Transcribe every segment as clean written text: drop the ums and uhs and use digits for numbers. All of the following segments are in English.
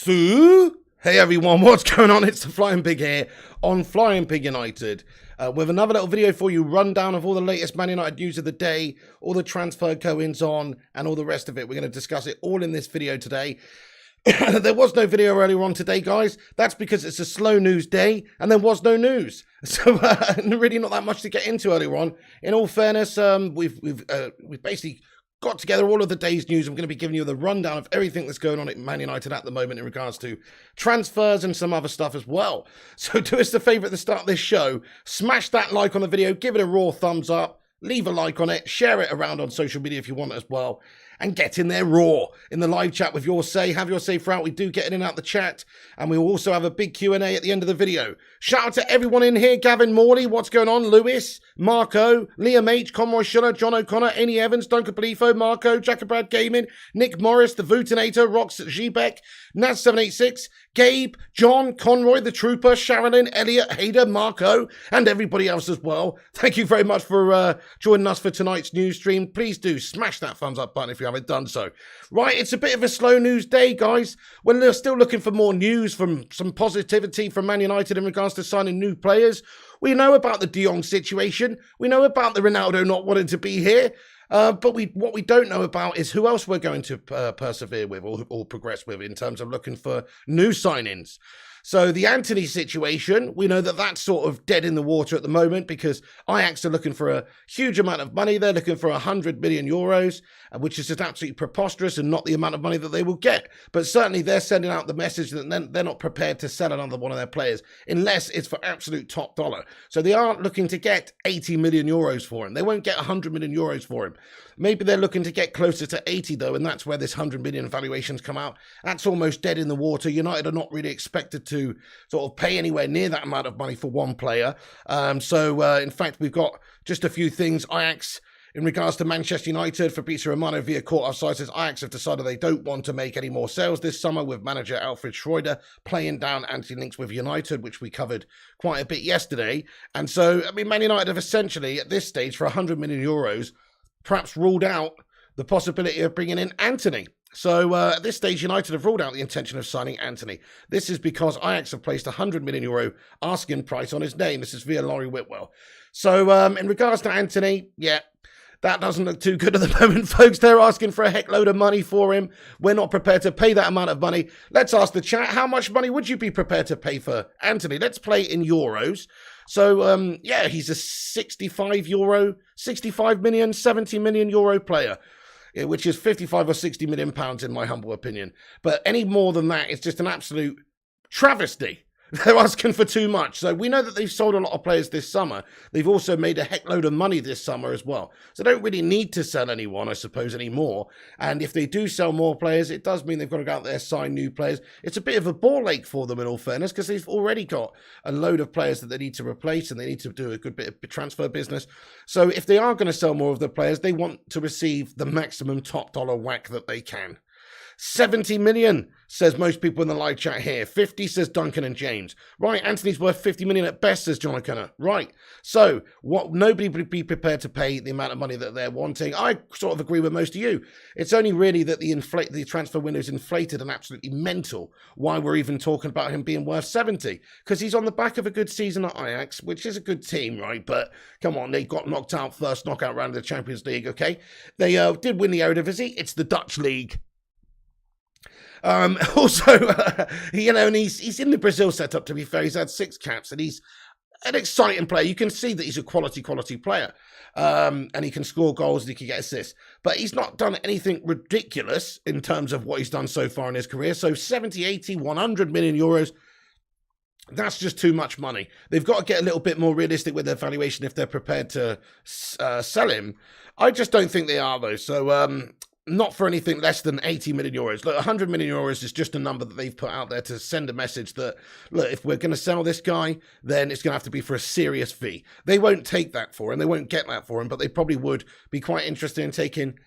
So, hey everyone, what's going on? It's the Flying Pig here on Flying Pig United with another little video for you, rundown of all the latest Man United news of the day, all the transfer goings on and all the rest of it. We're going to discuss it all in this video today. There was no video earlier on today, guys. That's because it's a slow news day and there was no news. So really not that much to get into earlier on. In all fairness, we've basically got together all of the day's news. I'm going to be giving you the rundown of everything that's going on at Man United at the moment in regards to transfers and some other stuff as well. So do us the favour at the start of this show, smash that like on the video, give it a raw thumbs up, leave a like on it, share it around on social media if you want as well, and get in there raw in the live chat with your say. Have your say throughout. We do get in and out the chat, and we will also have a big Q&A at the end of the video. Shout out to everyone in here. Gavin Morley, what's going on? Lewis, Marco, Liam H, Conroy Schuller, John O'Connor, Amy Evans, Duncan Pelifo, Marco, Jackabrad Gaming, Nick Morris, The Vutinator, Rox Zibek, Naz786, Gabe, John, Conroy, The Trooper, Sharon, Elliot, Hader, Marco, and everybody else as well. Thank you very much for joining us for tonight's news stream. Please do smash that thumbs up button if you haven't done so. Right, it's a bit of a slow news day, guys. We're still looking for more news, from some positivity from Man United in regards to signing new players. We know about the Jong situation. We know about the Ronaldo not wanting to be here. But what we don't know about is who else we're going to persevere with or progress with in terms of looking for new signings. So the Antony situation, we know that that's sort of dead in the water at the moment because Ajax are looking for a huge amount of money. They're looking for 100 million euros, which is just absolutely preposterous and not the amount of money that they will get. But certainly they're sending out the message that they're not prepared to sell another one of their players unless it's for absolute top dollar. So they aren't looking to get 80 million euros for him. They won't get 100 million euros for him. Maybe they're looking to get closer to 80 though, and that's where this 100 million valuations come out. That's almost dead in the water. United are not really expected to sort of pay anywhere near that amount of money for one player. In fact, we've got just a few things. Ajax, in regards to Manchester United, Fabrizio Romano via Court Offside says Ajax have decided they don't want to make any more sales this summer, with manager Alfred Schroeder playing down anti-links with United, which we covered quite a bit yesterday. And so, I mean, Man United have essentially, at this stage, for 100 million euros, perhaps ruled out the possibility of bringing in Antony. So at this stage, United have ruled out the intention of signing Antony. This is because Ajax have placed €100 million asking price on his name. This is via Laurie Whitwell. So in regards to Antony, yeah, that doesn't look too good at the moment, folks. They're asking for a heck load of money for him. We're not prepared to pay that amount of money. Let's ask the chat, how much money would you be prepared to pay for Antony? Let's play in euros. So, yeah, he's a 65 million, 70 million euro player, which is 55 or 60 million pounds in my humble opinion. But any more than that, it's just an absolute travesty. They're asking for too much. So we know that they've sold a lot of players this summer. They've also made a heck load of money this summer as well. So they don't really need to sell anyone, I suppose, anymore. And if they do sell more players, it does mean they've got to go out there and sign new players. It's a bit of a ball ache for them, in all fairness, because they've already got a load of players that they need to replace and they need to do a good bit of transfer business. So if they are going to sell more of the players, they want to receive the maximum top dollar whack that they can. 70 million, says most people in the live chat here. 50, says Duncan and James. Right, Antony's worth 50 million at best, says John O'Connor. Right, so what nobody would be prepared to pay the amount of money that they're wanting. I sort of agree with most of you. It's only really that the transfer window is inflated and absolutely mental why we're even talking about him being worth 70. Because he's on the back of a good season at Ajax, which is a good team, right? But come on, they got knocked out first knockout round of the Champions League, okay? They did win the Eredivisie. It's the Dutch league. Also, and he's in the Brazil setup, to be fair. He's had 6 caps and he's an exciting player. You can see that he's a quality player. And he can score goals and he can get assists. But he's not done anything ridiculous in terms of what he's done so far in his career. So 70, 80, 100 million euros, that's just too much money. They've got to get a little bit more realistic with their valuation if they're prepared to sell him. I just don't think they are, though. So, not for anything less than 80 million euros. Look, 100 million euros is just a number that they've put out there to send a message that, look, if we're going to sell this guy, then it's going to have to be for a serious fee. They won't take that for him. They won't get that for him, but they probably would be quite interested in taking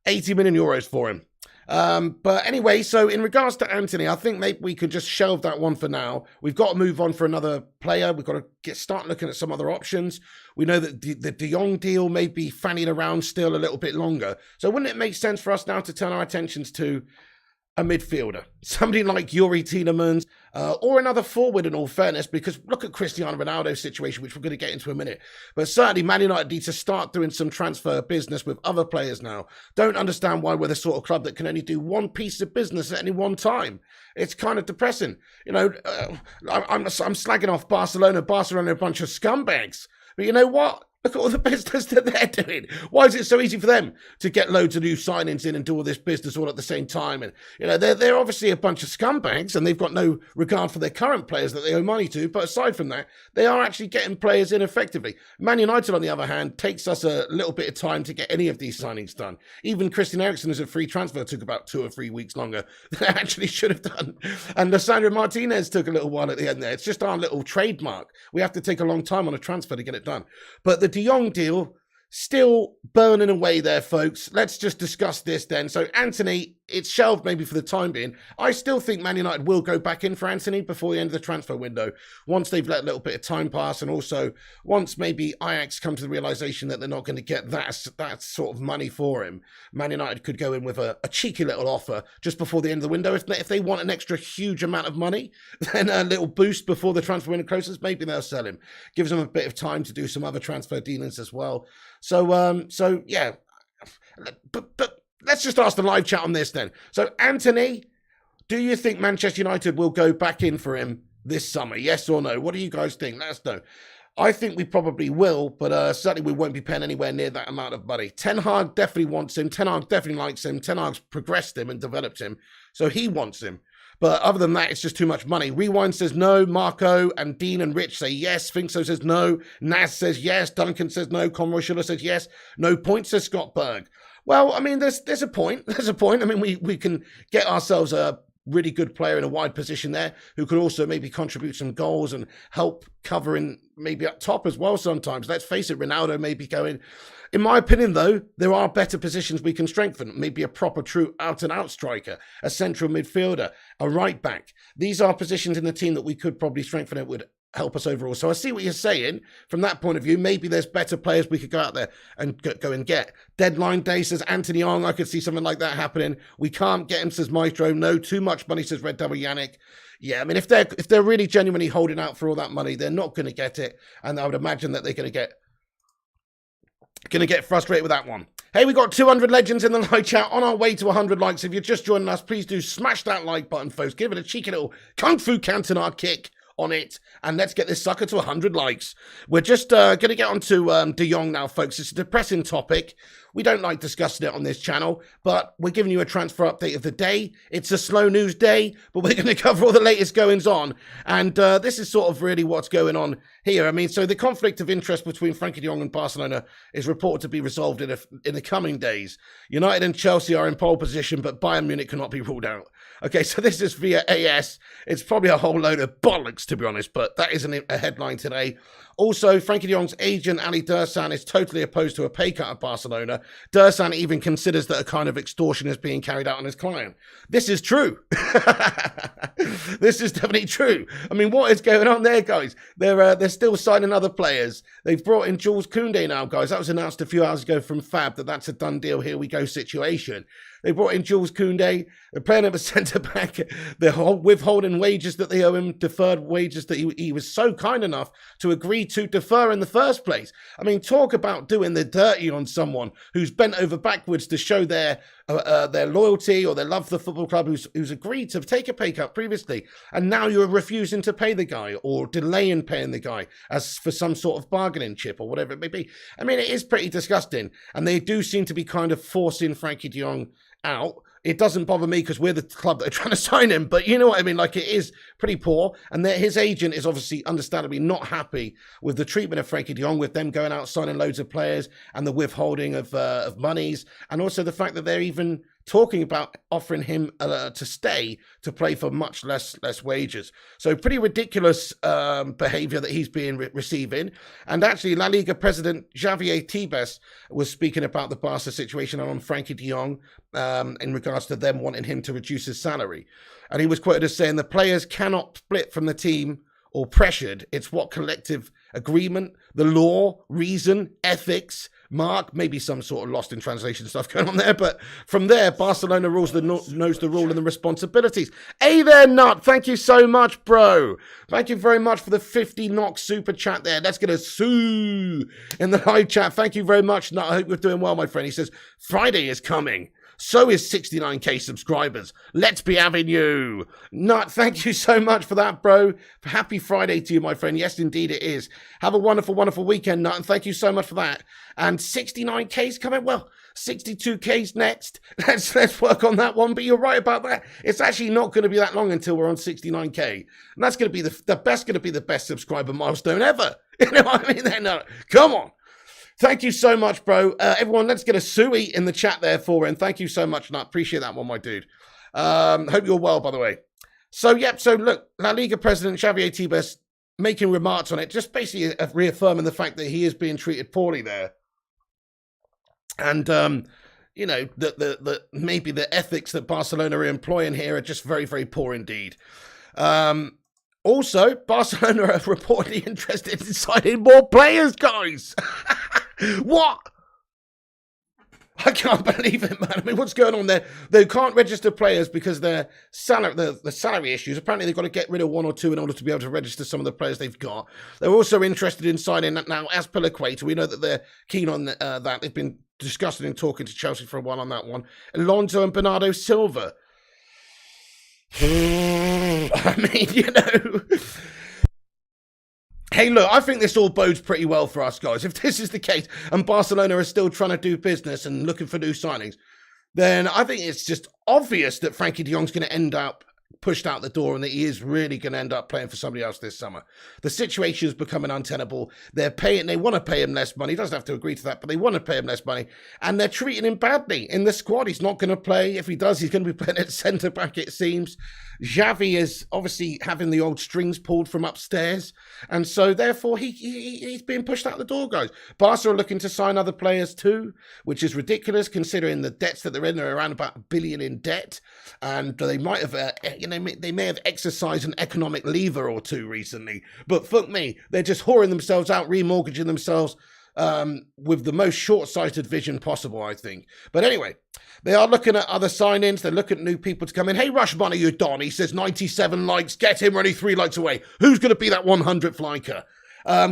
80 million euros for him. But anyway, so in regards to Antony, I think maybe we could just shelve that one for now. We've got to move on for another player. We've got to start looking at some other options. We know that the Jong deal may be fanning around still a little bit longer. So wouldn't it make sense for us now to turn our attentions to a midfielder, somebody like Yuri Tielemans, or another forward in all fairness, because look at Cristiano Ronaldo's situation, which we're going to get into in a minute. But certainly Man United need to start doing some transfer business with other players now. Don't understand why we're the sort of club that can only do one piece of business at any one time. It's kind of depressing. You know, I'm slagging off Barcelona. Barcelona are a bunch of scumbags. But you know what? Look at all the business that they're doing. Why is it so easy for them to get loads of new signings in and do all this business all at the same time? And, you know, they're obviously a bunch of scumbags and they've got no regard for their current players that they owe money to. But aside from that, they are actually getting players in effectively. Man United, on the other hand, takes us a little bit of time to get any of these signings done. Even Christian Eriksen as a free transfer took about 2 or 3 weeks longer than it actually should have done. And Lissandro Martinez took a little while at the end there. It's just our little trademark. We have to take a long time on a transfer to get it done. But the De Jong deal, still burning away there, folks. Let's just discuss this then. So Antony, it's shelved maybe for the time being. I still think Man United will go back in for Antony before the end of the transfer window, once they've let a little bit of time pass, and also once maybe Ajax come to the realisation that they're not going to get that sort of money for him. Man United could go in with a cheeky little offer just before the end of the window. If they want an extra huge amount of money, then a little boost before the transfer window closes, maybe they'll sell him. Gives them a bit of time to do some other transfer dealings as well. So yeah, but let's just ask the live chat on this then. So Antony, do you think Manchester United will go back in for him this summer? Yes or no? What do you guys think? Let us know. I think we probably will, but certainly we won't be paying anywhere near that amount of money. Ten Hag definitely wants him. Ten Hag definitely likes him. Ten Hag's progressed him and developed him, so he wants him. But other than that, it's just too much money. Rewind says no. Marco and Dean and Rich say yes. Finkso says no. Naz says yes. Duncan says no. Conroy Schuller says yes. No point, says Scott Berg. Well, I mean, there's a point. There's a point. I mean, we can get ourselves a really good player in a wide position there who could also maybe contribute some goals and help covering maybe up top as well sometimes. Let's face it, Ronaldo may be going. In my opinion, though, there are better positions we can strengthen. Maybe a proper, true out-and-out striker, a central midfielder, a right-back. These are positions in the team that we could probably strengthen. It would help us overall. So I see what you're saying from that point of view. Maybe there's better players we could go out there and go and get. Deadline day, says Antony Jong. I could see something like that happening. We can't get him, says Maestro. No, too much money, says Red Double Yannick. Yeah, I mean, if they're really genuinely holding out for all that money, they're not going to get it. And I would imagine that they're going to get frustrated with that one. Hey, we got 200 legends in the live chat, on our way to 100 likes. If you're just joining us, please do smash that like button, folks. Give it a cheeky little Kung Fu Cantonade kick on it, and let's get this sucker to 100 likes. We're just going to get on to De Jong now, folks. It's a depressing topic. We don't like discussing it on this channel, but we're giving you a transfer update of the day. It's a slow news day, but we're going to cover all the latest goings on. And this is sort of really what's going on here. I mean, so the conflict of interest between Frankie de Jong and Barcelona is reported to be resolved in the coming days. United and Chelsea are in pole position, but Bayern Munich cannot be ruled out. Okay, so this is via AS. It's probably a whole load of bollocks, to be honest, but that isn't a headline today. Also, Frankie de Jong's agent, Ali Dursan, is totally opposed to a pay cut at Barcelona. Dursan even considers that a kind of extortion is being carried out on his client. This is true. This is definitely true. I mean, what is going on there, guys? They're still signing other players. They've brought in Jules Koundé now, guys. That was announced a few hours ago from Fab that that's a done deal, here we go situation. They brought in Jules Koundé. They're playing him a centre-back. They're withholding wages that they owe him, deferred wages that he was so kind enough to agree to defer in the first place. I mean, talk about doing the dirty on someone who's bent over backwards to show their loyalty or their love for the football club, who's agreed to take a pay cut previously, and now you're refusing to pay the guy or delaying paying the guy as for some sort of bargaining chip or whatever it may be. I mean, it is pretty disgusting, and they do seem to be kind of forcing Frankie de Jong out. It doesn't bother me because we're the club that are trying to sign him, but you know what I mean? Like, it is pretty poor, and his agent is obviously understandably not happy with the treatment of Frankie de Jong, with them going out signing loads of players and the withholding of monies, and also the fact that they're even talking about offering him to stay to play for much less wages. So pretty ridiculous behaviour that he's being receiving. And actually, La Liga president Javier Tebas was speaking about the Barca situation on Frankie de Jong in regards to them wanting him to reduce his salary. And he was quoted as saying, the players cannot split from the team or pressured. It's what collective agreement, the law, reason, ethics, mark. Maybe some sort of lost in translation stuff going on there. But from there, Barcelona knows the rule and the responsibilities. Hey there, Nut. Thank you so much, bro. Thank you very much for the 50 knock super chat there. Let's get a sue in the live chat. Thank you very much, Nut. I hope you're doing well, my friend. He says, Friday is coming. So is 69k subscribers. Let's be having you. Nut, thank you so much for that, bro. Happy Friday to you, my friend. Yes, indeed it is. Have a wonderful, wonderful weekend, Nut, and thank you so much for that. And 69k's coming. Well, 62k's next. Let's work on that one. But you're right about that. It's actually not going to be that long until we're on 69k. And that's going to be the best subscriber milestone ever. You know what I mean? Then, come on. Thank you so much, bro. Everyone, let's get a suey in the chat there for him. Thank you so much, Nut. Appreciate that one, my dude. Hope you're well, by the way. So look, La Liga president Xavier Tebas making remarks on it, just basically reaffirming the fact that he is being treated poorly there. And, maybe the ethics that Barcelona are employing here are just very, very poor indeed. Also, Barcelona are reportedly interested in signing more players, guys. What? I can't believe it, man. I mean, what's going on there? They can't register players because their the salary issues. Apparently, they've got to get rid of one or two in order to be able to register some of the players they've got. They're also interested in signing now, as per Equator. We know that they're keen on that. They've been discussing and talking to Chelsea for a while on that one. Alonso and Bernardo Silva. I mean, Hey, look, I think this all bodes pretty well for us, guys. If this is the case and Barcelona are still trying to do business and looking for new signings, then I think it's just obvious that Frankie de Jong's going to end up pushed out the door and that he is really going to end up playing for somebody else this summer. The situation is becoming untenable. They want to pay him less money. He doesn't have to agree to that, but they want to pay him less money. And they're treating him badly in the squad. He's not going to play. If he does, he's going to be playing at centre-back, it seems. Xavi is obviously having the old strings pulled from upstairs. And so, therefore, he's being pushed out the door, guys. Barca are looking to sign other players too, which is ridiculous considering the debts that they're in. They're around about $1 billion in debt. And they might have, they may have exercised an economic lever or two recently. But fuck me, they're just whoring themselves out, remortgaging themselves with the most short-sighted vision possible, I think. But anyway, they are looking at other signings. They're looking at new people to come in. Hey, Rush Money, you Don. He says 97 likes. Get him, we're only 3 likes away. Who's going to be that 100th liker?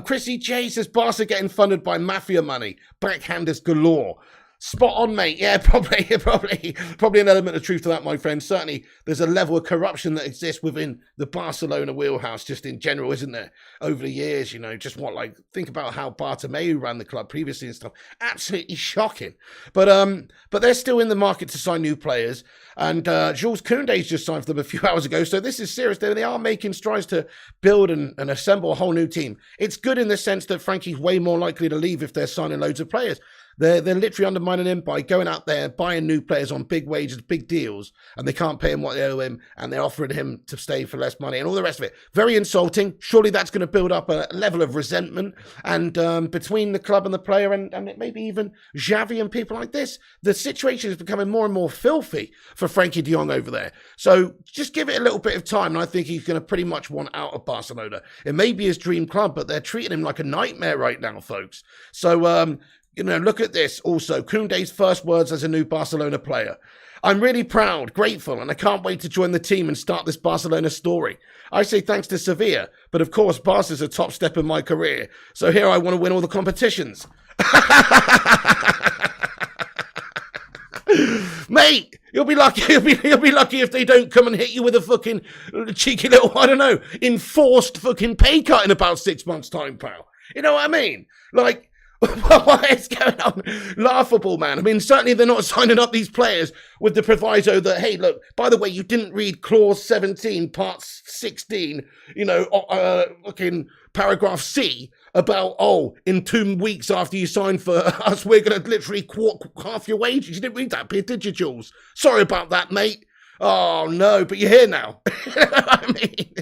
Chrissy J says Barca getting funded by mafia money. Backhanders galore. Spot on, mate. Yeah, probably an element of truth to that, my friend. Certainly, there's a level of corruption that exists within the Barcelona wheelhouse, just in general, isn't there? Over the years, think about how Bartomeu ran the club previously and stuff. Absolutely shocking. But they're still in the market to sign new players. And Jules Koundé's just signed for them a few hours ago. So this is serious. They are making strides to build and assemble a whole new team. It's good in the sense that Frankie's way more likely to leave if they're signing loads of players. They're literally undermining him by going out there, buying new players on big wages, big deals, and they can't pay him what they owe him, and they're offering him to stay for less money and all the rest of it. Very insulting. Surely that's going to build up a level of resentment and between the club and the player and maybe even Xavi and people like this. The situation is becoming more and more filthy for Frankie de Jong over there. So just give it a little bit of time, and I think he's going to pretty much want out of Barcelona. It may be his dream club, but they're treating him like a nightmare right now, folks. So, look at this. Also, Koundé's first words as a new Barcelona player. I'm really proud, grateful, and I can't wait to join the team and start this Barcelona story. I say thanks to Sevilla, but of course, Barca's a top step in my career. So here I want to win all the competitions. Mate, you'll be lucky. You'll be lucky if they don't come and hit you with a fucking cheeky little, enforced fucking pay cut in about 6 months' time, pal. You know what I mean? What is going on? Laughable, man. I mean, certainly they're not signing up these players with the proviso that, hey, look, by the way, you didn't read clause 17, part 16, looking paragraph C about, in 2 weeks after you sign for us, we're going to literally quarter half your wages. You didn't read that bit, did you, Jules? Sorry about that, mate. Oh, no, but you're here now. I mean,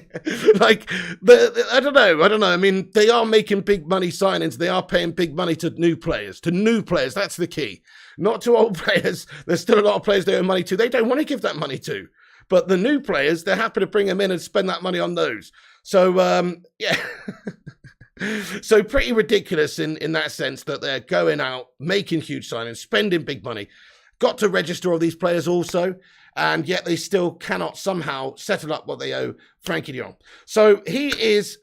I don't know. I mean, they are making big money signings. They are paying big money to new players. That's the key. Not to old players. There's still a lot of players they owe money to. They don't want to give that money to. But the new players, they're happy to bring them in and spend that money on those. So, yeah. So pretty ridiculous in that sense that they're going out, making huge signings, spending big money, got to register all these players also, and yet they still cannot somehow settle up what they owe Frankie de Jong. So he is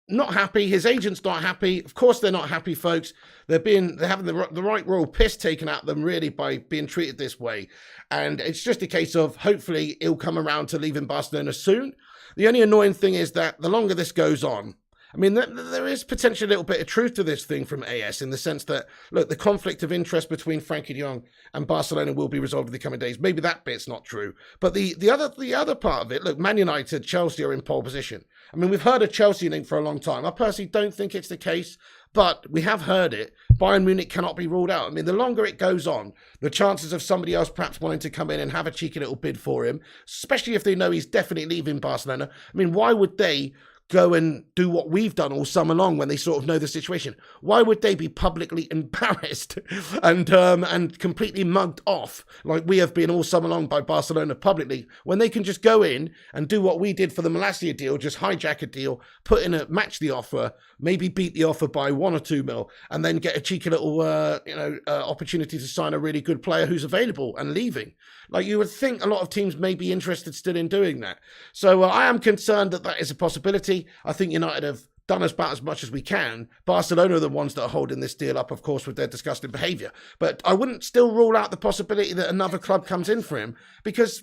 not happy. His agent's not happy. Of course, they're not happy, folks. They're having the right royal piss taken out of them, really, by being treated this way. And it's just a case of hopefully he'll come around to leaving Barcelona soon. The only annoying thing is that the longer this goes on, I mean, there is potentially a little bit of truth to this thing from AS in the sense that, look, the conflict of interest between Frankie de Jong and Barcelona will be resolved in the coming days. Maybe that bit's not true. But the other part of it, look, Man United, Chelsea are in pole position. I mean, we've heard a Chelsea name for a long time. I personally don't think it's the case, but we have heard it. Bayern Munich cannot be ruled out. I mean, the longer it goes on, the chances of somebody else perhaps wanting to come in and have a cheeky little bid for him, especially if they know he's definitely leaving Barcelona. I mean, why would they go and do what we've done all summer long when they sort of know the situation? Why would they be publicly embarrassed and completely mugged off like we have been all summer long by Barcelona publicly, when they can just go in and do what we did for the Malacia deal, just hijack a deal, match the offer, maybe beat the offer by 1 or 2 mil, and then get a cheeky little opportunity to sign a really good player who's available and leaving. Like, you would think a lot of teams may be interested still in doing that. So I am concerned that is a possibility. I think United have done about as much as we can. Barcelona are the ones that are holding this deal up, of course, with their disgusting behaviour. But I wouldn't still rule out the possibility that another club comes in for him, because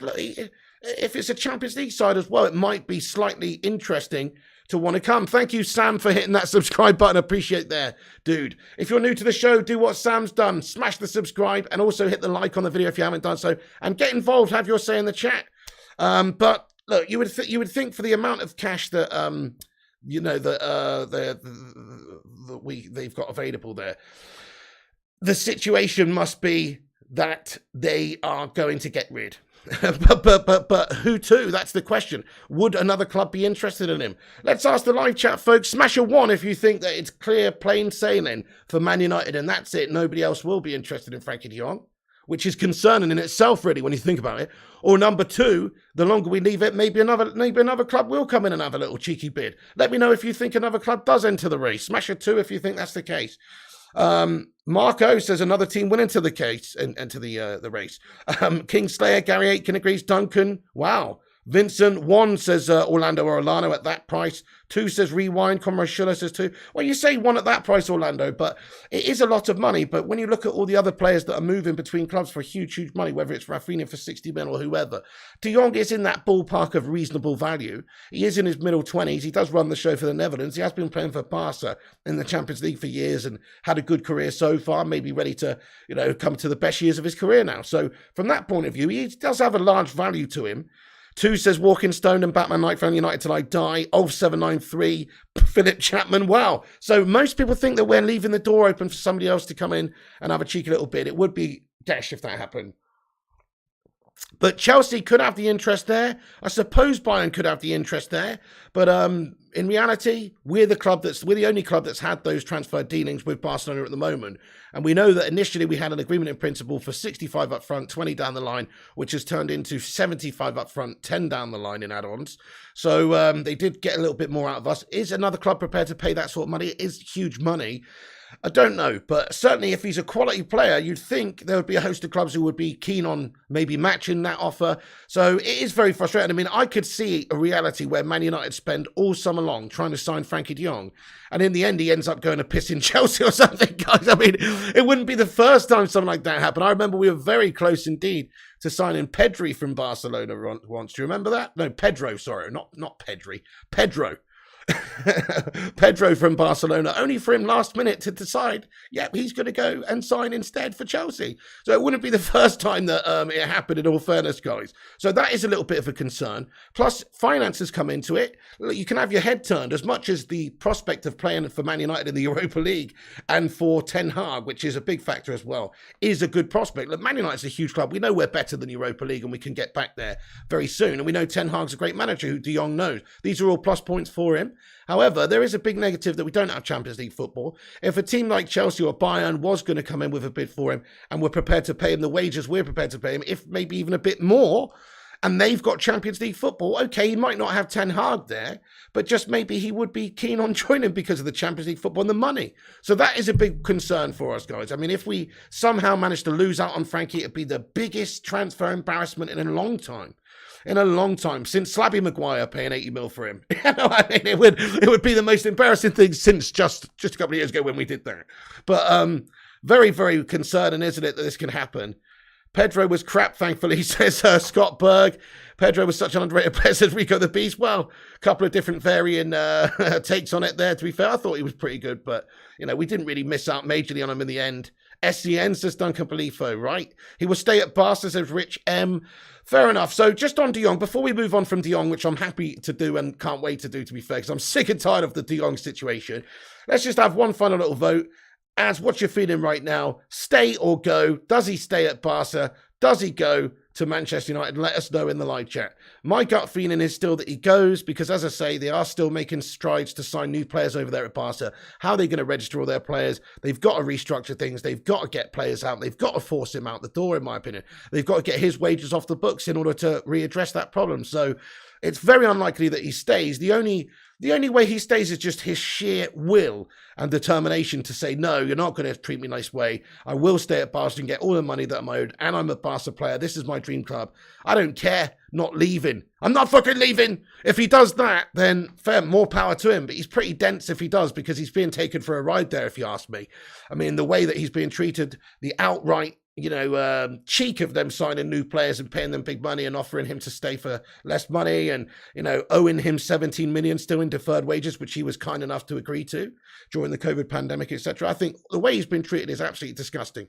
if it's a Champions League side as well, it might be slightly interesting to want to come. Thank you, Sam, for hitting that subscribe button. Appreciate that, dude. If you're new to the show, do what Sam's done. Smash the subscribe and also hit the like on the video if you haven't done so. And get involved. Have your say in the chat. But look, you would think for the amount of cash that they've got available there, the situation must be that they are going to get rid. but who to? That's the question. Would another club be interested in him? Let's ask the live chat, folks. Smash a 1 if you think that it's clear, plain sailing for Man United, and that's it. Nobody else will be interested in Frankie de Jong, which is concerning in itself, really, when you think about it. Or number 2, the longer we leave it, maybe another club will come in and have a little cheeky bid. Let me know if you think another club does enter the race. Smash a 2 if you think that's the case. Marco says another team will enter the case and enter the race. Kingslayer, Gary Aitken agrees. Duncan, wow. Vincent, 1 says Orlando or Orlando at that price. 2 says Rewind. Comrade Schuller says 2. Well, you say 1 at that price, Orlando, but it is a lot of money. But when you look at all the other players that are moving between clubs for huge, huge money, whether it's Rafinha for 60 mil or whoever, De Jong is in that ballpark of reasonable value. He is in his middle 20s. He does run the show for the Netherlands. He has been playing for Barca in the Champions League for years and had a good career so far, maybe ready to, come to the best years of his career now. So from that point of view, he does have a large value to him. 2 says Walking Stone and Batman Knight fan United till I die. Ulf793, Philip Chapman. Wow. So most people think that we're leaving the door open for somebody else to come in and have a cheeky little bid. It would be dash if that happened. But Chelsea could have the interest there. I suppose Bayern could have the interest there. But in reality, we're the only club that's had those transfer dealings with Barcelona at the moment. And we know that initially we had an agreement in principle for 65 up front, 20 down the line, which has turned into 75 up front, 10 down the line in add-ons. So they did get a little bit more out of us. Is another club prepared to pay that sort of money? It is huge money. I don't know, but certainly if he's a quality player, you'd think there would be a host of clubs who would be keen on maybe matching that offer. So it is very frustrating. I mean, I could see a reality where Man United spend all summer long trying to sign Frankie de Jong, and in the end he ends up going to piss in Chelsea or something, guys. I mean, it wouldn't be the first time something like that happened. I remember we were very close indeed to signing Pedri from Barcelona once. Do you remember that? No, Pedro, sorry, not Pedri. Pedro. Pedro from Barcelona, only for him last minute to decide, yep, he's going to go and sign instead for Chelsea. So it wouldn't be the first time that it happened, in all fairness, guys. So that is a little bit of a concern. Plus, finances come into it. You can have your head turned as much as the prospect of playing for Man United in the Europa League and for Ten Hag, which is a big factor as well, is a good prospect. Look, Man United's a huge club. We know we're better than Europa League and we can get back there very soon. And we know Ten Hag's a great manager who De Jong knows. These are all plus points for him. However, there is a big negative that we don't have Champions League football. If a team like Chelsea or Bayern was going to come in with a bid for him and we're prepared to pay him the wages we're prepared to pay him, if maybe even a bit more, and they've got Champions League football, okay, he might not have Ten Hag there, but just maybe he would be keen on joining because of the Champions League football and the money. So that is a big concern for us, guys. I mean, if we somehow manage to lose out on Frankie, it'd be the biggest transfer embarrassment in a long time. In a long time, since Slabby Maguire paying 80 mil for him. You know, I mean, it would be the most embarrassing thing since just a couple of years ago when we did that. But very, very concerning, isn't it, that this can happen? Pedro was crap, thankfully, says Scott Berg. Pedro was such an underrated player, says Rico the Beast. Well, a couple of different varying takes on it there, to be fair. I thought he was pretty good, but, you know, we didn't really miss out majorly on him in the end. SCN, says Duncan Belifo, right? He will stay at Barca, says Rich M. Fair enough. So just on De Jong, before we move on from De Jong, which I'm happy to do and can't wait to do, to be fair, because I'm sick and tired of the De Jong situation, let's just have one final little vote. As what's your feeling right now? Stay or go? Does he stay at Barca? Does he go to Manchester United? Let us know in the live chat. My gut feeling is still that he goes because, as I say, they are still making strides to sign new players over there at Barca. How are they going to register all their players? They've got to restructure things. They've got to get players out. They've got to force him out the door, in my opinion. They've got to get his wages off the books in order to readdress that problem. So it's very unlikely that he stays. The only way he stays is just his sheer will and determination to say, no, you're not going to treat me nice way. I will stay at Barca and get all the money that I'm owed, and I'm a Barca player. This is my dream club. I don't care. Not leaving. I'm not fucking leaving. If he does that, then fair, more power to him. But he's pretty dense if he does, because he's being taken for a ride there, if you ask me. I mean, the way that he's being treated, the outright, cheek of them signing new players and paying them big money and offering him to stay for less money and, owing him 17 million still in deferred wages, which he was kind enough to agree to during the COVID pandemic, etc. I think the way he's been treated is absolutely disgusting.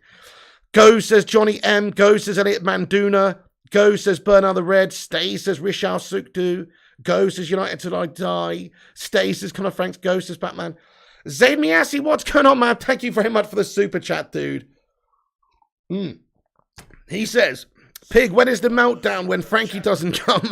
Go, says Johnny M. Go, says Elliot Manduna. Go, says Bernard the Red. Stay, says Rishal Sukdu. Go, says United till I die. Stay, says Connor Franks. Go, says Batman. Zaid Miasi, what's going on, man? Thank you very much for the super chat, dude. He says, Pig, when is the meltdown when Frankie doesn't come?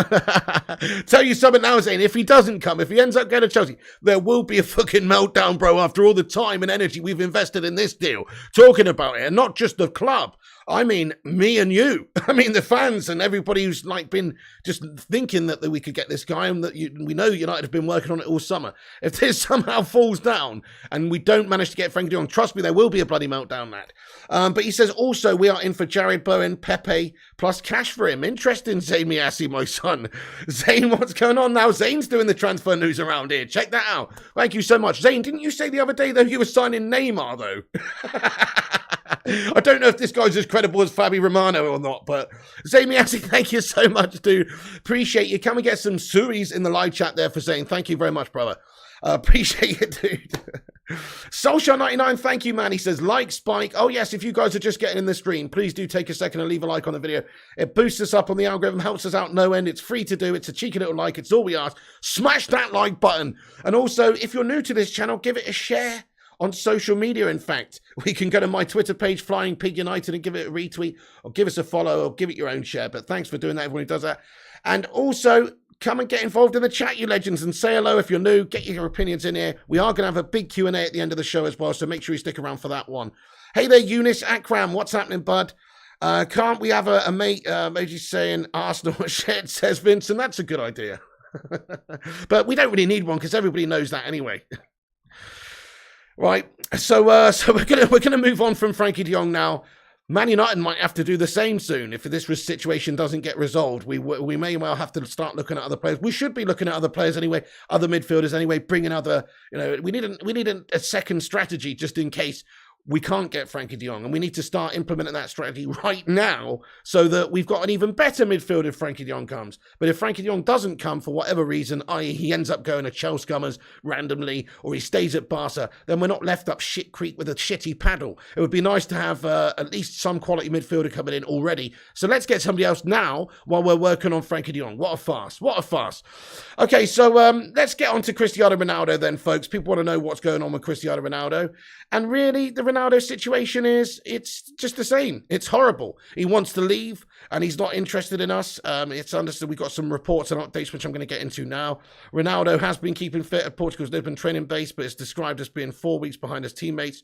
Tell you something now, Zane. If he doesn't come, if he ends up going to Chelsea, there will be a fucking meltdown, bro, after all the time and energy we've invested in this deal, talking about it, and not just the club. I mean, me and you. I mean, the fans and everybody who's been just thinking that we could get this guy, and that we know United have been working on it all summer. If this somehow falls down and we don't manage to get Frankie de Jong, trust me, there will be a bloody meltdown, Matt. But he says also we are in for Jared Bowen, Pepe, plus cash for him. Interesting, Zayn Miasi, my son. Zayn, what's going on now? Zayn's doing the transfer news around here. Check that out. Thank you so much. Zayn, didn't you say the other day, though, you were signing Neymar, though? I don't know if this guy's as credible as Fabi Romano or not, but Zayn Miasi, thank you so much, dude. Appreciate you. Can we get some suris in the live chat there for Zayn? Thank you very much, brother. Appreciate it, dude. Soulshine99, thank you, man. He says, like Spike. Oh, yes, if you guys are just getting in the stream, please do take a second and leave a like on the video. It boosts us up on the algorithm, helps us out no end. It's free to do. It's a cheeky little like. It's all we ask. Smash that like button. And also, if you're new to this channel, give it a share on social media. In fact, we can go to my Twitter page, Flying Pig United, and give it a retweet, or give us a follow, or give it your own share. But thanks for doing that, everyone who does that. And also, come and get involved in the chat, you legends, and say hello if you're new. Get your opinions in here. We are going to have a big Q&A at the end of the show as well, so make sure you stick around for that one. Hey there, Eunice Akram. What's happening, bud? Can't we have a mate emoji saying Arsenal shit, says Vincent. That's a good idea. But we don't really need one because everybody knows that anyway. Right, so we're gonna move on from Frankie de Jong now. Man United might have to do the same soon if this situation doesn't get resolved. We may well have to start looking at other players. We should be looking at other players anyway, other midfielders anyway. Bringing other, we need a second strategy just in case we can't get Frankie de Jong, and we need to start implementing that strategy right now so that we've got an even better midfield if Frankie de Jong comes. But if Frankie de Jong doesn't come for whatever reason, i.e. he ends up going to Chelsea randomly, or he stays at Barca, then we're not left up shit creek with a shitty paddle. It would be nice to have at least some quality midfielder coming in already. So let's get somebody else now while we're working on Frankie de Jong. What a farce. What a farce. Okay, so let's get on to Cristiano Ronaldo then, folks. People want to know what's going on with Cristiano Ronaldo. And really, the Ronaldo situation it's just the same. It's horrible. He wants to leave, and he's not interested in us. It's understood. We've got some reports and updates, which I'm going to get into now. Ronaldo has been keeping fit at Portugal's Lisbon training base, but it's described as being 4 weeks behind his teammates.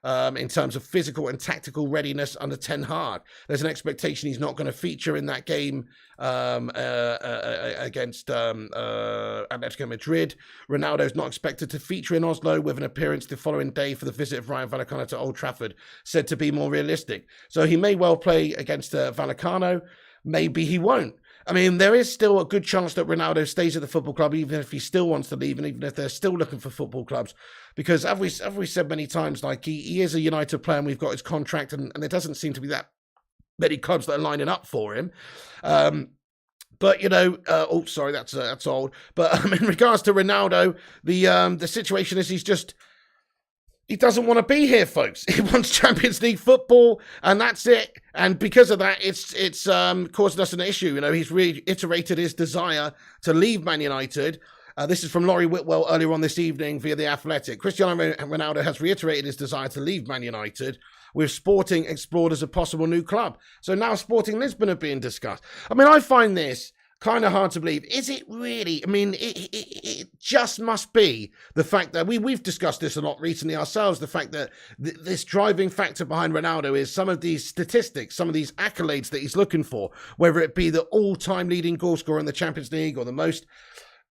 in terms of physical and tactical readiness under Ten Hag. There's an expectation he's not going to feature in that game against Atletico Madrid. Ronaldo's not expected to feature in Oslo, with an appearance the following day for the visit of Ryan Vallecano to Old Trafford said to be more realistic. So he may well play against Vallecano. Maybe he won't. I mean, there is still a good chance that Ronaldo stays at the football club, even if he still wants to leave, and even if they're still looking for football clubs. Because, as we said many times, like he is a United player, and we've got his contract, and there doesn't seem to be that many clubs that are lining up for him. But, you know, sorry, that's old. But in regards to Ronaldo, the situation is he doesn't want to be here, folks. He wants Champions League football, and that's it. And because of that, it's caused us an issue. You know, he's reiterated his desire to leave Man United. This is from Laurie Whitwell earlier on this evening via The Athletic. Cristiano Ronaldo has reiterated his desire to leave Man United, with Sporting explored as a possible new club. So now Sporting Lisbon are being discussed. I mean, I find this kind of hard to believe. Is it really? I mean, it just must be the fact that we've discussed this a lot recently ourselves, the fact that this driving factor behind Ronaldo is some of these statistics, some of these accolades that he's looking for, whether it be the all-time leading goal scorer in the Champions League or the most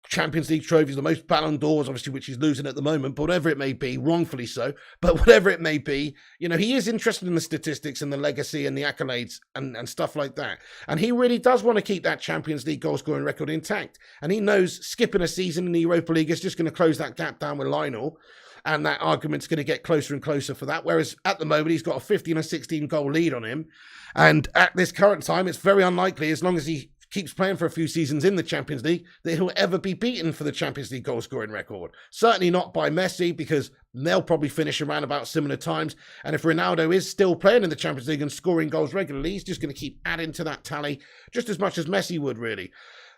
Champions League trophies, the most Ballon d'Ors, obviously, which he's losing at the moment, but whatever it may be, wrongfully so, but whatever it may be, you know, he is interested in the statistics and the legacy and the accolades and stuff like that. And he really does want to keep that Champions League goal scoring record intact. And he knows skipping a season in the Europa League is just going to close that gap down with Lionel. And that argument's going to get closer and closer for that. Whereas at the moment, he's got a 15 or 16 goal lead on him. And at this current time, it's very unlikely, as long as he keeps playing for a few seasons in the Champions League, that he'll ever be beaten for the Champions League goal-scoring record. Certainly not by Messi, because they'll probably finish around about similar times. And if Ronaldo is still playing in the Champions League and scoring goals regularly, he's just going to keep adding to that tally just as much as Messi would, really.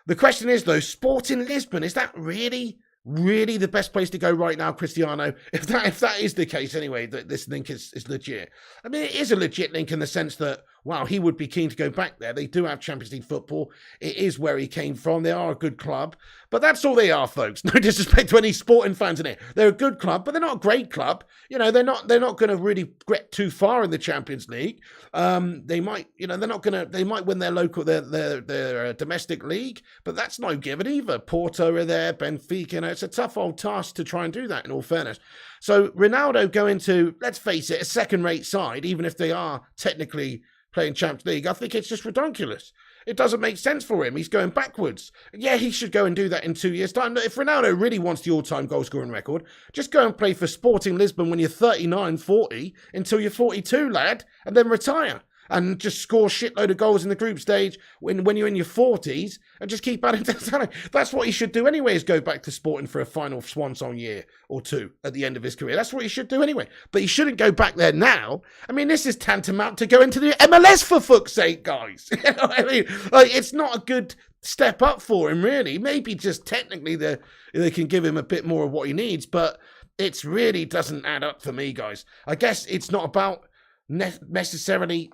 The question is, though, Sporting Lisbon, is that really the best place to go right now, Cristiano? If that is the case anyway, that this link is legit. I mean, it is a legit link in the sense that, wow, he would be keen to go back there. They do have Champions League football. It is where he came from. They are a good club. But that's all they are, folks. No disrespect to any Sporting fans in here. They're a good club, but they're not a great club. You know, they're not going to really get too far in the Champions League. They might, you know, they might win their domestic league, but that's no given either. Porto are there, Benfica, you know, it's a tough old task to try and do that, in all fairness. So Ronaldo going to, let's face it, a second-rate side, even if they are technically playing Champions League, I think it's just ridiculous. It doesn't make sense for him. He's going backwards. Yeah, he should go and do that in 2 years' time. If Ronaldo really wants the all-time goal-scoring record, just go and play for Sporting Lisbon when you're 39, 40, until you're 42, lad, and then retire. And just score shitload of goals in the group stage when you're in your 40s, and just keep adding to the talent. That's what he should do anyway, is go back to Sporting for a final swan song year or two at the end of his career. That's what he should do anyway. But he shouldn't go back there now. I mean, this is tantamount to go into the MLS, for fuck's sake, guys. You know what I mean? Like, it's not a good step up for him, really. Maybe just technically they can give him a bit more of what he needs, but it really doesn't add up for me, guys. I guess it's not about necessarily,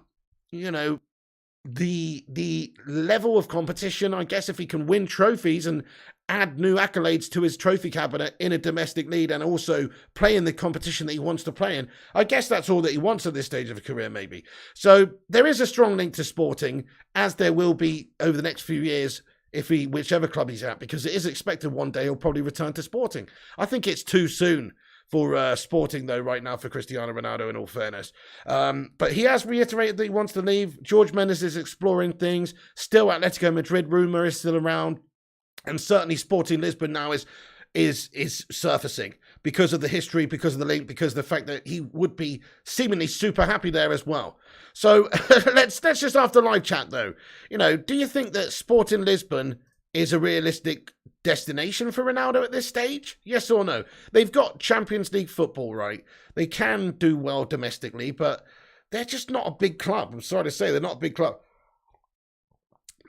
you know, the level of competition. I guess if he can win trophies and add new accolades to his trophy cabinet in a domestic league and also play in the competition that he wants to play in, I guess that's all that he wants at this stage of a career, maybe. So there is a strong link to Sporting, as there will be over the next few years, whichever club he's at, because it is expected one day he'll probably return to Sporting. I think it's too soon for Sporting, though, right now, for Cristiano Ronaldo, in all fairness. But he has reiterated that he wants to leave. George Mendes is exploring things. Still, Atletico Madrid rumour is still around. And certainly Sporting Lisbon now is surfacing because of the history, because of the link, because of the fact that he would be seemingly super happy there as well. So let's just after live chat, though. You know, do you think that Sporting Lisbon is a realistic destination for Ronaldo at this stage? Yes or no? They've got Champions League football, right? They can do well domestically, but they're just not a big club. I'm sorry to say, they're not a big club.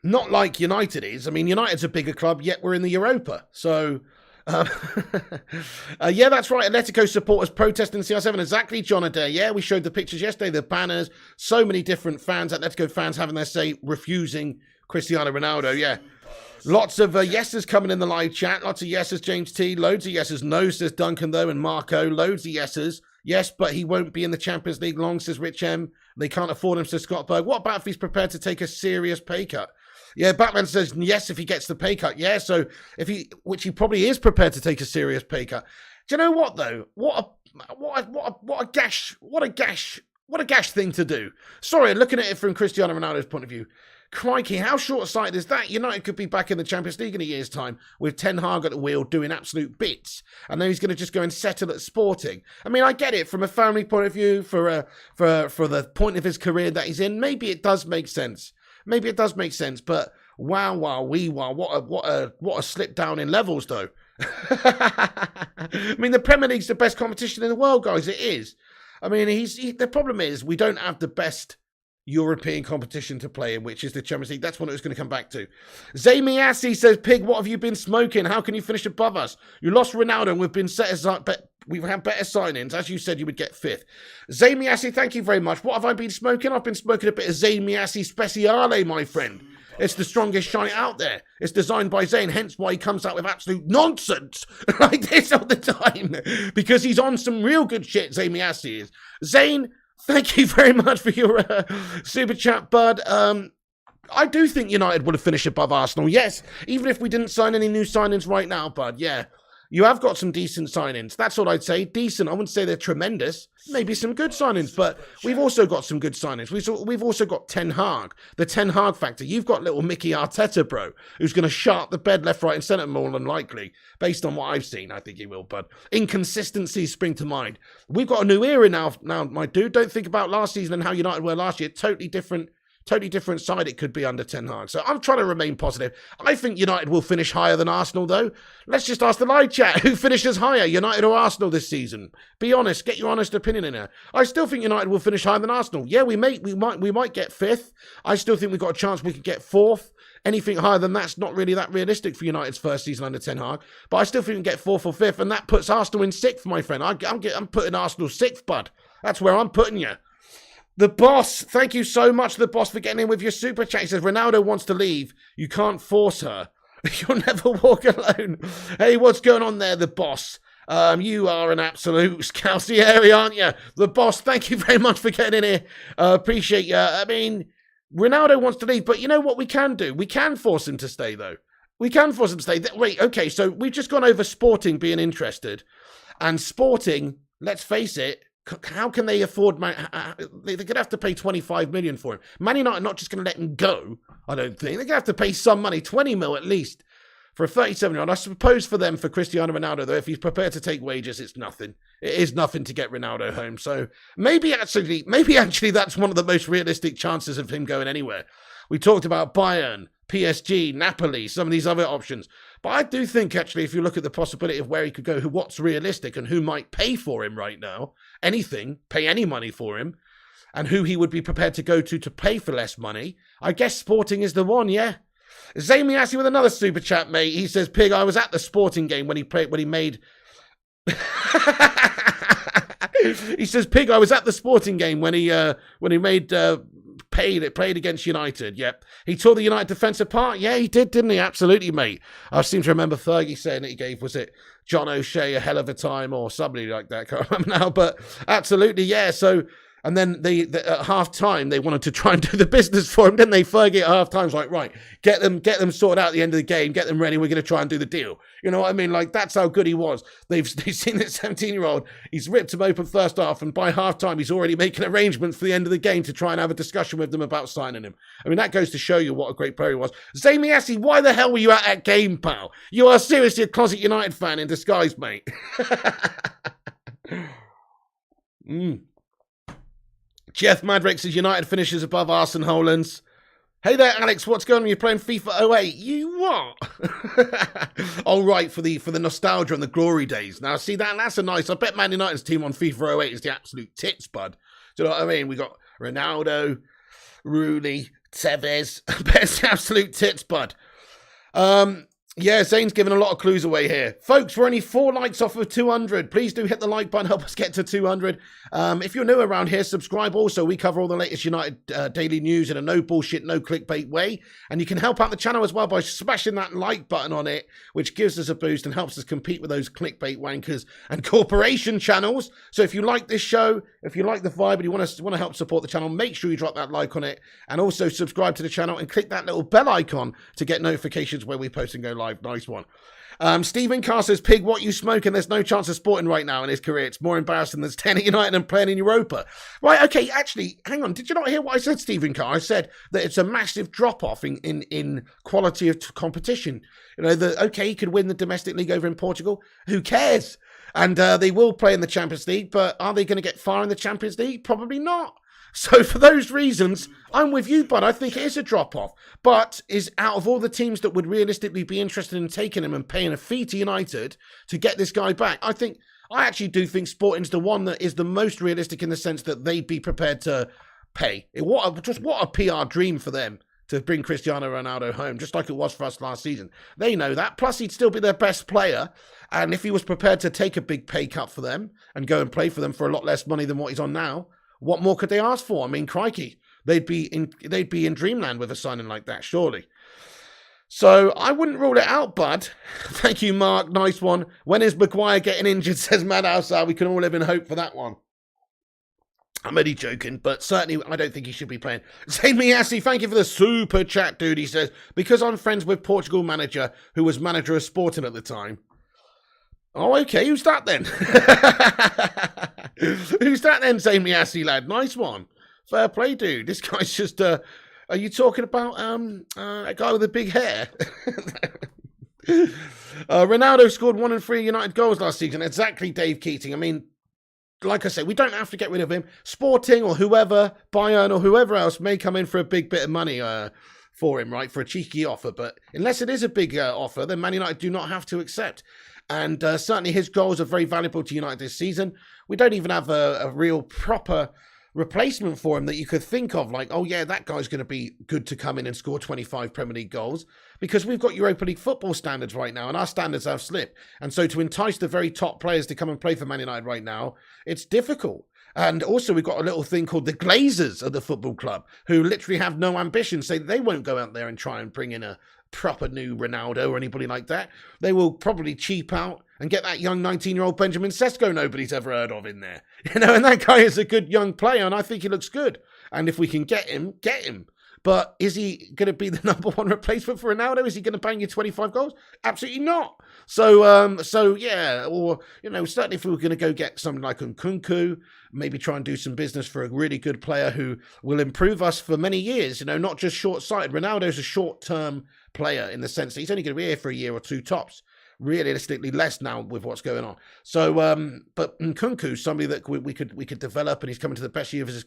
Not like United is. I mean, United's a bigger club, yet we're in the Europa. So, yeah, that's right. Atletico supporters protesting CR7. Exactly, John Adair. Yeah, we showed the pictures yesterday, the banners. So many different fans, Atletico fans having their say, refusing Cristiano Ronaldo. Yeah. Lots of yeses coming in the live chat. Lots of yeses, James T. Loads of yeses. No, says Duncan, though, and Marco. Loads of yeses. Yes, but he won't be in the Champions League long, says Rich M. They can't afford him, says Scott Berg. What about if he's prepared to take a serious pay cut? Yeah, Batman says yes if he gets the pay cut. Yeah, so which he probably is prepared to take a serious pay cut. Do you know what though? What a gash thing to do. Sorry, looking at it from Cristiano Ronaldo's point of view. Crikey, how short-sighted is that? United could be back in the Champions League in a year's time with Ten Hag at the wheel doing absolute bits. And then he's going to just go and settle at Sporting. I mean, I get it from a family point of view, for the point of his career that he's in. Maybe it does make sense. But wow, what a slip down in levels, though. I mean, the Premier League's the best competition in the world, guys. It is. I mean, the problem is we don't have the best European competition to play in, which is the Champions League. That's what it was going to come back to. Zamiassi says, Pig, what have you been smoking? How can you finish above us? You lost Ronaldo and we've been set aside, but we've had better signings. As you said, you would get fifth. Zamiassi, thank you very much. What have I been smoking? I've been smoking a bit of Zamiassi Speciale, my friend. It's the strongest shite out there. It's designed by Zayn, hence why he comes out with absolute nonsense like this all the time. Because he's on some real good shit, Zamiassi is. Zayn, thank you very much for your super chat, bud. I do think United would have finished above Arsenal. Yes, even if we didn't sign any new signings right now, bud. Yeah, you have got some decent signings. That's what I'd say. Decent. I wouldn't say they're tremendous. Maybe some good signings, but we've also got some good signings. We've also got Ten Hag. The Ten Hag factor. You've got little Mickey Arteta, bro, who's going to sharp the bed left, right, and centre more than likely. Based on what I've seen, I think he will, bud. Inconsistencies spring to mind. We've got a new era now, my dude. Don't think about last season and how United were last year. Totally different side it could be under Ten Hag. So I'm trying to remain positive. I think United will finish higher than Arsenal, though. Let's just ask the live chat. Who finishes higher, United or Arsenal this season? Be honest. Get your honest opinion in there. I still think United will finish higher than Arsenal. Yeah, we might get fifth. I still think we've got a chance we could get fourth. Anything higher than that's not really that realistic for United's first season under Ten Hag. But I still think we can get fourth or fifth, and that puts Arsenal in sixth, my friend. I'm putting Arsenal sixth, bud. That's where I'm putting you. The boss, thank you so much, the boss, for getting in with your super chat. He says, Ronaldo wants to leave. You can't force her. You'll never walk alone. Hey, what's going on there, the boss? You are an absolute Scalcieri, aren't you? The boss, thank you very much for getting in here. Appreciate you. I mean, Ronaldo wants to leave, but you know what we can do? We can force him to stay, though. We can force him to stay. Wait, okay, so we've just gone over Sporting being interested. And Sporting, let's face it, how can they afford? They're going to have to pay 25 million for him. Man United are not just going to let him go, I don't think. They're going to have to pay some money, 20 mil at least, for a 37-year-old. I suppose for them, for Cristiano Ronaldo, though, if he's prepared to take wages, it's nothing. It is nothing to get Ronaldo home. So maybe actually that's one of the most realistic chances of him going anywhere. We talked about Bayern, PSG, Napoli, some of these other options. But I do think, actually, if you look at the possibility of where he could go, what's realistic and who might pay for him right now, anything, pay any money for him, and who he would be prepared to go to pay for less money, I guess Sporting is the one, yeah. Zamiassi with another super chat, mate. He says, Pig, I was at the Sporting game when he made... He says, Pig, I was at the Sporting game when he made... played against United, yep. He tore the United defence apart. Yeah, he did, didn't he? Absolutely, mate. I seem to remember Fergie saying that he gave, was it John O'Shea a hell of a time or somebody like that? Can't remember now, but absolutely, yeah. So, and then at half-time, they wanted to try and do the business for him, didn't they? Fergie at half-time was like, right, get them sorted out at the end of the game, get them ready, we're going to try and do the deal. You know what I mean? Like, that's how good he was. They've seen this 17-year-old, he's ripped him open first half, and by half-time, he's already making arrangements for the end of the game to try and have a discussion with them about signing him. I mean, that goes to show you what a great player he was. Zamiassi, why the hell were you at that game, pal? You are seriously a closet United fan in disguise, mate. Jeff Madrick says United finishes above Arsene Hollands. Hey there, Alex. What's going on? You're playing FIFA 08. You what? Oh, right, for the nostalgia and the glory days. Now, see, that's a nice... I bet Man United's team on FIFA 08 is the absolute tits, bud. Do you know what I mean? We got Ronaldo, Rooney, Tevez. I bet it's the absolute tits, bud. Yeah, Zane's giving a lot of clues away here. Folks, we're only 4 likes off of 200. Please do hit the like button, help us get to 200. If you're new around here, subscribe also. We cover all the latest United daily news in a no bullshit, no clickbait way. And you can help out the channel as well by smashing that like button on it, which gives us a boost and helps us compete with those clickbait wankers and corporation channels. So if you like this show, if you like the vibe and you want to help support the channel, make sure you drop that like on it. And also subscribe to the channel and click that little bell icon to get notifications when we post and go live. Nice one. Stephen Carr says, Pig, what you smoking? There's no chance of sporting right now in his career. It's more embarrassing than staying at United and playing in Europa. Right, okay, actually, hang on. Did you not hear what I said, Stephen Carr? I said that it's a massive drop-off in quality of competition. You know, okay, he could win the domestic league over in Portugal. Who cares? And they will play in the Champions League, but are they going to get far in the Champions League? Probably not. So for those reasons, I'm with you, bud. I think it is a drop-off. But is out of all the teams that would realistically be interested in taking him and paying a fee to United to get this guy back, I actually do think Sporting's the one that is the most realistic in the sense that they'd be prepared to pay. What a PR dream for them to bring Cristiano Ronaldo home, just like it was for us last season. They know that. Plus, he'd still be their best player. And if he was prepared to take a big pay cut for them and go and play for them for a lot less money than what he's on now, what more could they ask for? I mean, crikey, they'd be in dreamland with a signing like that, surely. So I wouldn't rule it out, bud. Thank you, Mark. Nice one. When is Maguire getting injured? Says Madhouse. We can all live in hope for that one. I'm only joking, but certainly I don't think he should be playing. Zane Miyasi, thank you for the super chat, dude. He says, because I'm friends with Portugal manager who was manager of Sporting at the time. Oh, okay. Who's that then? Who's that then, Zane Miyasi, lad? Nice one. Fair play, dude. This guy's just, are you talking about a guy with the big hair? Ronaldo scored 1 and 3 United goals last season. Exactly, Dave Keating. I mean, like I said, we don't have to get rid of him. Sporting or whoever, Bayern or whoever else may come in for a big bit of money for him, right? For a cheeky offer. But unless it is a big offer, then Man United do not have to accept. And certainly his goals are very valuable to United this season. We don't even have a real proper replacement for him that you could think of, like, oh yeah, that guy's going to be good to come in and score 25 Premier League goals, because we've got Europa League football standards right now, and our standards have slipped. And so to entice the very top players to come and play for Man United right now, it's difficult. And also we've got a little thing called the Glazers of the football club, who literally have no ambition, say they won't go out there and try and bring in a proper new Ronaldo or anybody like that. They will probably cheap out and get that young 19-year-old Benjamin Sesko nobody's ever heard of in there. You know, and that guy is a good young player, and I think he looks good. And if we can get him, get him. But is he going to be the number one replacement for Ronaldo? Is he going to bang you 25 goals? Absolutely not. So yeah, or, you know, certainly if we were going to go get something like Nkunku, maybe try and do some business for a really good player who will improve us for many years, you know, not just short-sighted. Ronaldo's a short-term player in the sense that he's only going to be here for a year or two tops. Realistically less now with what's going on. So, but Nkunku's somebody that we could develop, and he's coming to the best years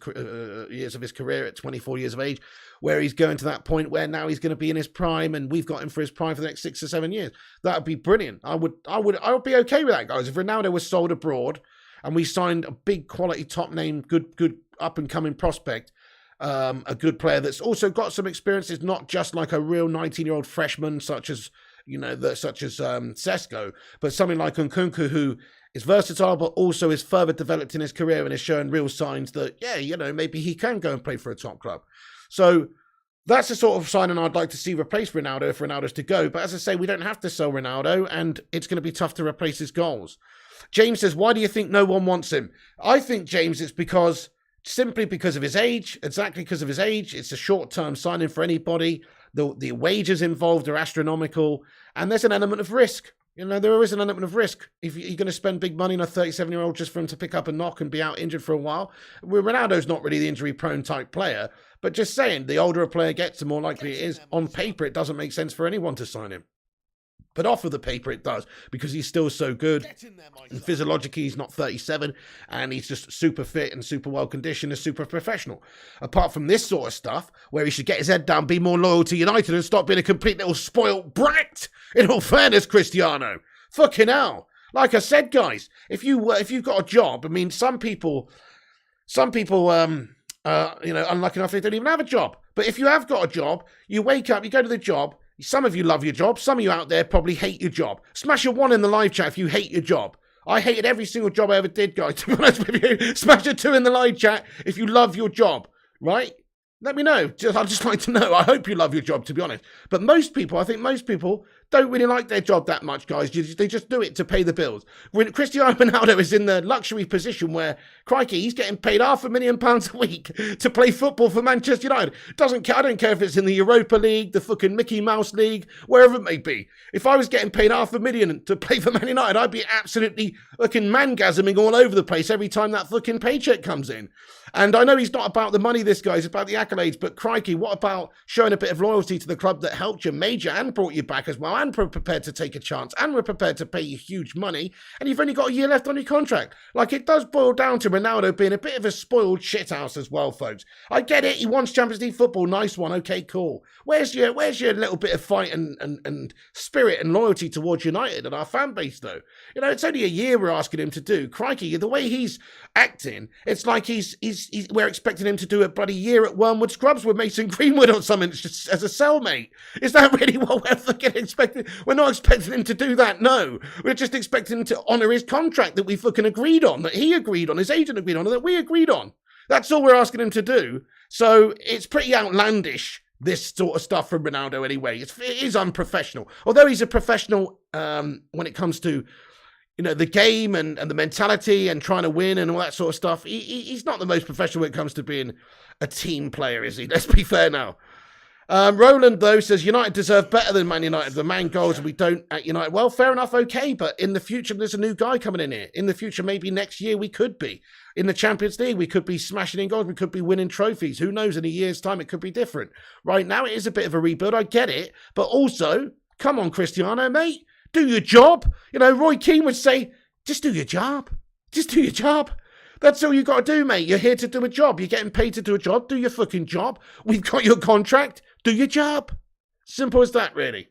of his career at 24 years of age, where he's going to that point where now he's going to be in his prime, and we've got him for his prime for the next 6 or 7 years. That would be brilliant. I would be okay with that, guys. If Ronaldo was sold abroad and we signed a big quality, top name, good up and coming prospect, a good player that's also got some experience, is not just like a real 19-year-old freshman such as Sesko, but something like Nkunku, who is versatile but also is further developed in his career and is showing real signs that, yeah, you know, maybe he can go and play for a top club. So that's the sort of signing I'd like to see replace Ronaldo if Ronaldo's to go. But as I say, we don't have to sell Ronaldo, and it's going to be tough to replace his goals. James says, why do you think no one wants him? I think, James, it's simply because of his age. Exactly because of his age. It's a short-term signing for anybody. The wages involved are astronomical, and there's an element of risk. You know, there is an element of risk. If you're going to spend big money on a 37-year-old just for him to pick up a knock and be out injured for a while, Ronaldo's not really the injury-prone type player, but just saying, the older a player gets, the more likely it is. On paper, it doesn't make sense for anyone to sign him. But off of the paper, it does, because he's still so good. And physiologically, he's not 37, and he's just super fit and super well-conditioned and super professional. Apart from this sort of stuff, where he should get his head down, be more loyal to United, and stop being a complete little spoilt brat. In all fairness, Cristiano. Fucking hell. Like I said, guys, if you've got a job, I mean, some people, you know, unlucky enough, they don't even have a job. But if you have got a job, you wake up, you go to the job, Some of you love your job. Some of you out there probably hate your job. Smash a 1 in the live chat if you hate your job. I hated every single job I ever did, guys, to be honest with you. Smash a 2 in the live chat if you love your job, right? Let me know. I'd just like to know. I hope you love your job, to be honest. But most people, I think most people don't really like their job that much, guys. They just do it to pay the bills. When Cristiano Ronaldo is in the luxury position where, crikey, he's getting paid £500,000 a week to play football for Manchester United. Doesn't care. I don't care if it's in the Europa League, the fucking Mickey Mouse League, wherever it may be. If I was getting paid £500,000 to play for Man United, I'd be absolutely fucking mangasming all over the place every time that fucking paycheck comes in. And I know he's not about the money, this guy. He's about the accolades. But crikey, what about showing a bit of loyalty to the club that helped you, made you, and brought you back as well, and prepared to take a chance, and we're prepared to pay you huge money, and you've only got a year left on your contract. Like, it does boil down to Ronaldo being a bit of a spoiled shithouse as well, folks. I get it. He wants Champions League football. Nice one. Okay, cool. Where's your little bit of fight and spirit and loyalty towards United and our fan base, though? You know, it's only a year we're asking him to do. Crikey, the way he's acting, it's like we're expecting him to do a bloody year at Wormwood Scrubs with Mason Greenwood or something just as a cellmate. Is that really what we're fucking expecting? We're not expecting him to do that, no. We're just expecting him to honour his contract that we fucking agreed on, that he agreed on, his agent agreed on, that we agreed on. That's all we're asking him to do. So it's pretty outlandish, this sort of stuff from Ronaldo anyway. It is unprofessional. Although he's a professional when it comes to, you know, the game and the mentality and trying to win and all that sort of stuff. He's not the most professional when it comes to being a team player, is he? Let's be fair now. Roland, though, says United deserve better than Man United. The main goals we don't at United. Well, fair enough, okay, but in the future, there's a new guy coming in here. In the future, maybe next year, we could be. In the Champions League, we could be smashing in goals. We could be winning trophies. Who knows? In a year's time, it could be different. Right now, it is a bit of a rebuild. I get it. But also, come on, Cristiano, mate. Do your job. You know, Roy Keane would say, just do your job. Just do your job. That's all you got to do, mate. You're here to do a job. You're getting paid to do a job. Do your fucking job. We've got your contract. Do your job. Simple as that, really.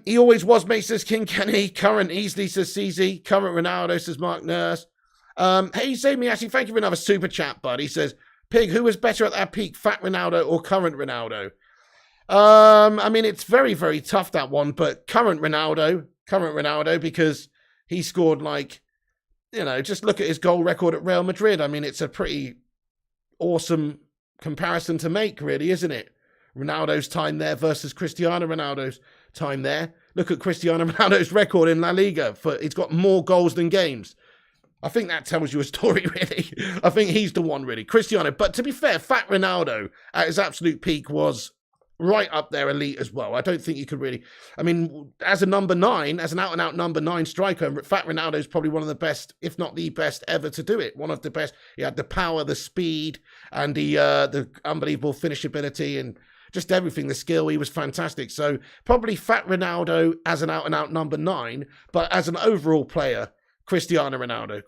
He always was, mate, says King Kenny. Current easily, says CZ. Current Ronaldo, says Mark Nurse. Hey, Save Me, actually, thank you for another super chat, bud. He says, Pig, who was better at that peak, Fat Ronaldo or current Ronaldo? I mean, it's very, very tough, that one, but current Ronaldo, because he scored like, you know, just look at his goal record at Real Madrid. I mean, it's a pretty awesome comparison to make, really, isn't it? Ronaldo's time there versus Cristiano Ronaldo's time there. Look at Cristiano Ronaldo's record in La Liga. He's got more goals than games. I think that tells you a story, really. I think he's the one, really. Cristiano. But to be fair, Fat Ronaldo at his absolute peak was right up there elite as well. I don't think you could really... I mean, as a number 9, as an out-and-out number 9 striker, Fat Ronaldo is probably one of the best, if not the best ever to do it. One of the best. He had the power, the speed, and the unbelievable finishability and just everything, the skill. He was fantastic. So probably Fat Ronaldo as an out-and-out number 9, but as an overall player, Cristiano Ronaldo.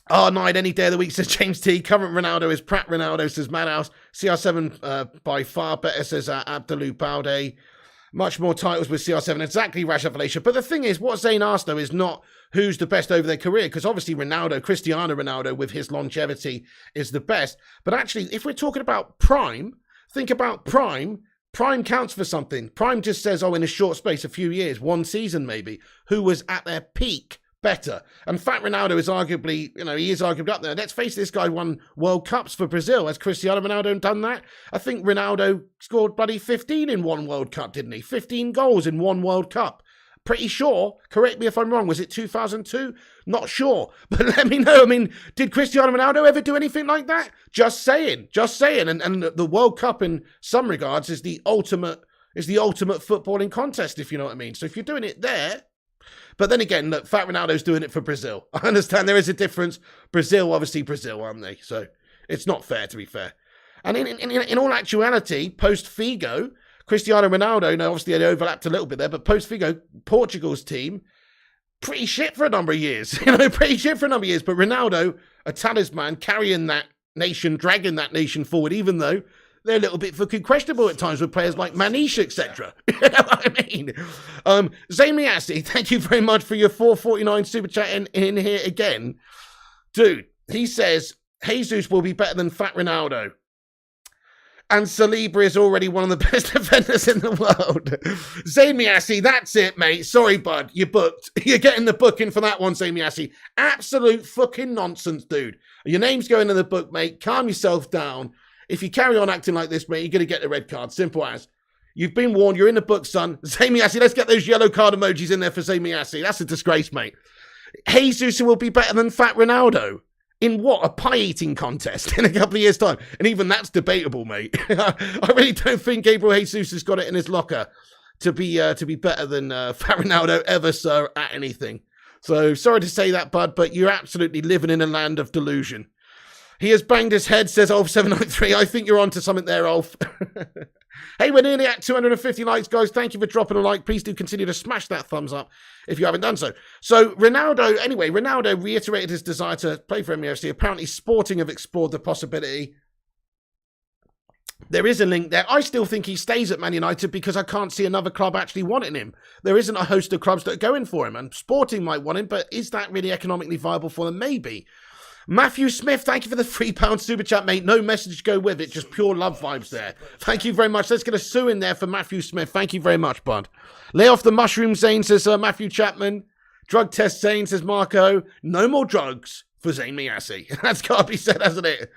R9 any day of the week, says James T. Current Ronaldo is Pratt Ronaldo, says Madhouse. CR7 by far better, says Abdullah Balde. Much more titles with CR7. Exactly, Rashad Felicia. But the thing is, what Zayn asked, though, is not who's the best over their career, because obviously Cristiano Ronaldo, with his longevity, is the best. But actually, if we're talking about prime, think about prime. Prime counts for something. Prime just says, in a short space, a few years, one season maybe, who was at their peak better. And Fat Ronaldo is arguably, he is arguably up there. Let's face it, this guy won World Cups for Brazil. Has Cristiano Ronaldo done that? I think Ronaldo scored bloody 15 in one World Cup, didn't he? 15 goals in one World Cup. Pretty sure. Correct me if I'm wrong. Was it 2002? Not sure. But let me know. I mean, did Cristiano Ronaldo ever do anything like that? Just saying. And the World Cup in some regards is the ultimate footballing contest, if you know what I mean. So if you're doing it there, but then again, look, Fat Ronaldo's doing it for Brazil. I understand there is a difference. Brazil, aren't they? So it's not fair, to be fair. And in all actuality, post-Figo, Cristiano Ronaldo, obviously they overlapped a little bit there, but post-Figo, Portugal's team, pretty shit for a number of years. But Ronaldo, a talisman, carrying that nation, dragging that nation forward, even though they're a little bit fucking questionable at times with players like Manish, etc. You know what I mean? Zayn Miassi, thank you very much for your 4.49 super chat in here again. Dude, he says, Jesus will be better than Fat Ronaldo. And Saliba is already one of the best defenders in the world. Zayn Miassi, that's it, mate. Sorry, bud. You're booked. You're getting the booking for that one, Zayn Miassi. Absolute fucking nonsense, dude. Your name's going in the book, mate. Calm yourself down. If you carry on acting like this, mate, you're going to get the red card. Simple as. You've been warned. You're in the book, son. Zayn Miassi, let's get those yellow card emojis in there for Zayn Miassi. That's a disgrace, mate. Jesus will be better than Fat Ronaldo. In what? A pie-eating contest in a couple of years' time. And even that's debatable, mate. I really don't think Gabriel Jesus has got it in his locker to be better than Fat Ronaldo ever, sir, at anything. So, sorry to say that, bud, but you're absolutely living in a land of delusion. He has banged his head, says Ulf793. I think you're onto something there, Ulf. Hey, we're nearly at 250 likes, guys. Thank you for dropping a like. Please do continue to smash that thumbs up if you haven't done so. So, Ronaldo reiterated his desire to play for MUFC. Apparently, Sporting have explored the possibility. There is a link there. I still think he stays at Man United because I can't see another club actually wanting him. There isn't a host of clubs that are going for him, and Sporting might want him, but is that really economically viable for them? Maybe. Matthew Smith, thank you for the £3 super chat, mate. No message to go with it, just pure love vibes there. Thank you very much. Let's get a sue in there for Matthew Smith. Thank you very much, bud. Lay off the mushroom, Zane, says Matthew Chapman. Drug test, Zane, says Marco. No more drugs for Zayn Miassi. That's got to be said, hasn't it?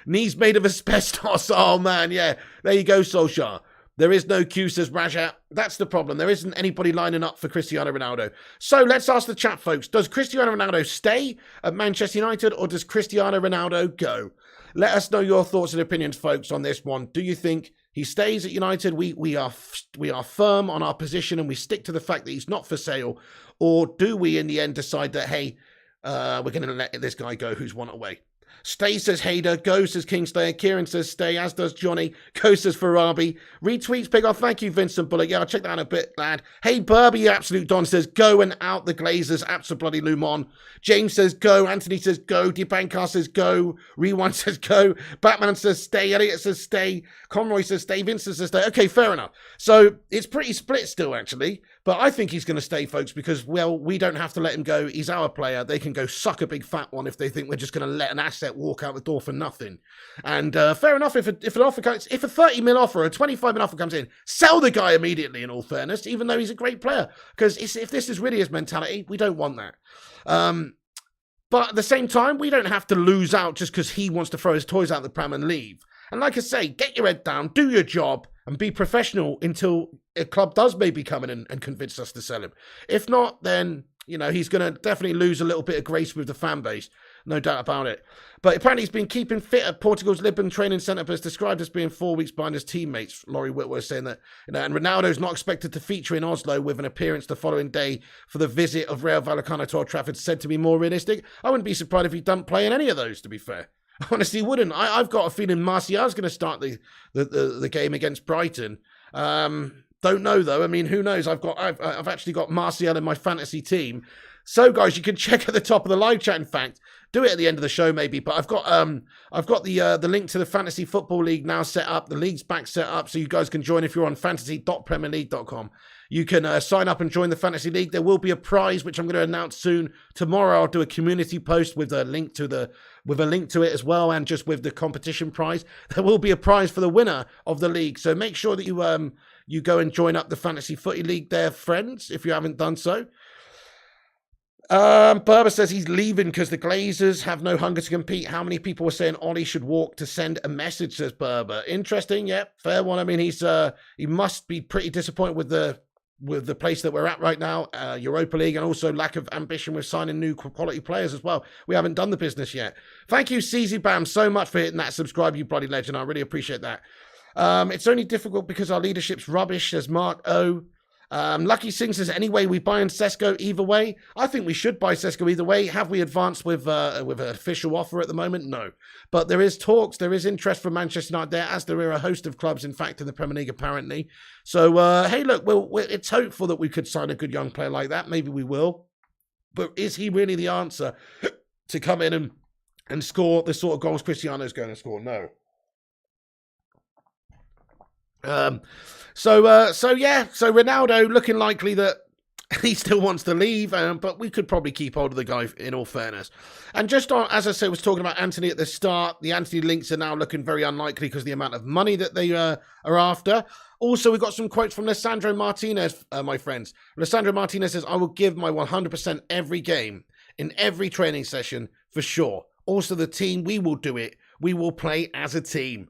Knees made of asbestos. Oh, man, yeah. There you go, Solskjaer. There is no Q, says Rajat. That's the problem. There isn't anybody lining up for Cristiano Ronaldo. So let's ask the chat, folks. Does Cristiano Ronaldo stay at Manchester United or does Cristiano Ronaldo go? Let us know your thoughts and opinions, folks, on this one. Do you think he stays at United? We are firm on our position and we stick to the fact that he's not for sale. Or do we, in the end, decide that, hey, we're going to let this guy go who's one away? Stay, says Hader. Go, says Kingslayer. Kieran says stay, as does Johnny. Go, says Farabi. Retweets, big off. Thank you, Vincent Bullock. Yeah, I'll check that out in a bit, lad. Hey, Burby, you absolute Don, says go and out the Glazers. Absolutely Lumon. James says go. Antony says go. Debankar says go. Rewind says go. Batman says stay. Elliot says stay. Conroy says stay. Vincent says stay. Okay, fair enough. So it's pretty split still, actually. But I think he's going to stay, folks, because, well, we don't have to let him go. He's our player. They can go suck a big fat one if they think we're just going to let an asset walk out the door for nothing. And fair enough, if an offer comes, if a 30 mil offer or a 25 mil offer comes in, sell the guy immediately, in all fairness, even though he's a great player. Because if this is really his mentality, we don't want that. But at the same time, we don't have to lose out just because he wants to throw his toys out the pram and leave. And like I say, get your head down, do your job, and be professional until a club does maybe come in and convince us to sell him. If not, then, you know, he's going to definitely lose a little bit of grace with the fan base. No doubt about it. But apparently he's been keeping fit at Portugal's Lisbon training centre, but is described as being 4 weeks behind his teammates. Laurie Whitworth saying that, you know, and Ronaldo's not expected to feature in Oslo with an appearance the following day for the visit of Rayo Vallecano to Old Trafford, said to be more realistic. I wouldn't be surprised if he doesn't play in any of those, to be fair. I honestly wouldn't. I've got a feeling Martial's going to start the game against Brighton. Don't know though. I mean, who knows? I've actually got Martial in my fantasy team. So guys, you can check at the top of the live chat. In fact, do it at the end of the show maybe. But I've got the link to the Fantasy Football League now set up. The league's back set up, so you guys can join if you're on fantasy.premierleague.com. You can sign up and join the Fantasy League. There will be a prize, which I'm going to announce soon. Tomorrow, I'll do a community post with a link to it as well, and just with the competition prize. There will be a prize for the winner of the league. So make sure that you go and join up the Fantasy Footy League there, friends, if you haven't done so. Berber says he's leaving because the Glazers have no hunger to compete. How many people were saying Ollie should walk to send a message, says Berber. Interesting, yeah, fair one. I mean, he must be pretty disappointed with the place that we're at right now, Europa League, and also lack of ambition with signing new quality players as well. We haven't done the business yet. Thank you, CZ Bam, so much for hitting that subscribe, you bloody legend. I really appreciate that. It's only difficult because our leadership's rubbish, says Mark O. Lucky Singh says, anyway, we buy in Sesko either way. I think we should buy Sesko either way. Have we advanced with an official offer at the moment? No. But there is talks, there is interest from Manchester United there, as there are a host of clubs, in fact, in the Premier League, apparently. So, hey, look, it's hopeful that we could sign a good young player like that. Maybe we will. But is he really the answer to come in and score the sort of goals Cristiano's going to score? No. So Ronaldo looking likely that He still wants to leave, but we could probably keep hold of the guy in all fairness. And just on, as I said, was talking about Antony at the start, the Antony links are now looking very unlikely because of the amount of money that they are after. Also, we got some quotes from Lisandro Martinez, my friends. Lisandro Martinez says, I will give my 100% every game, in every training session, for sure. Also, the team, we will do it. We will play as a team.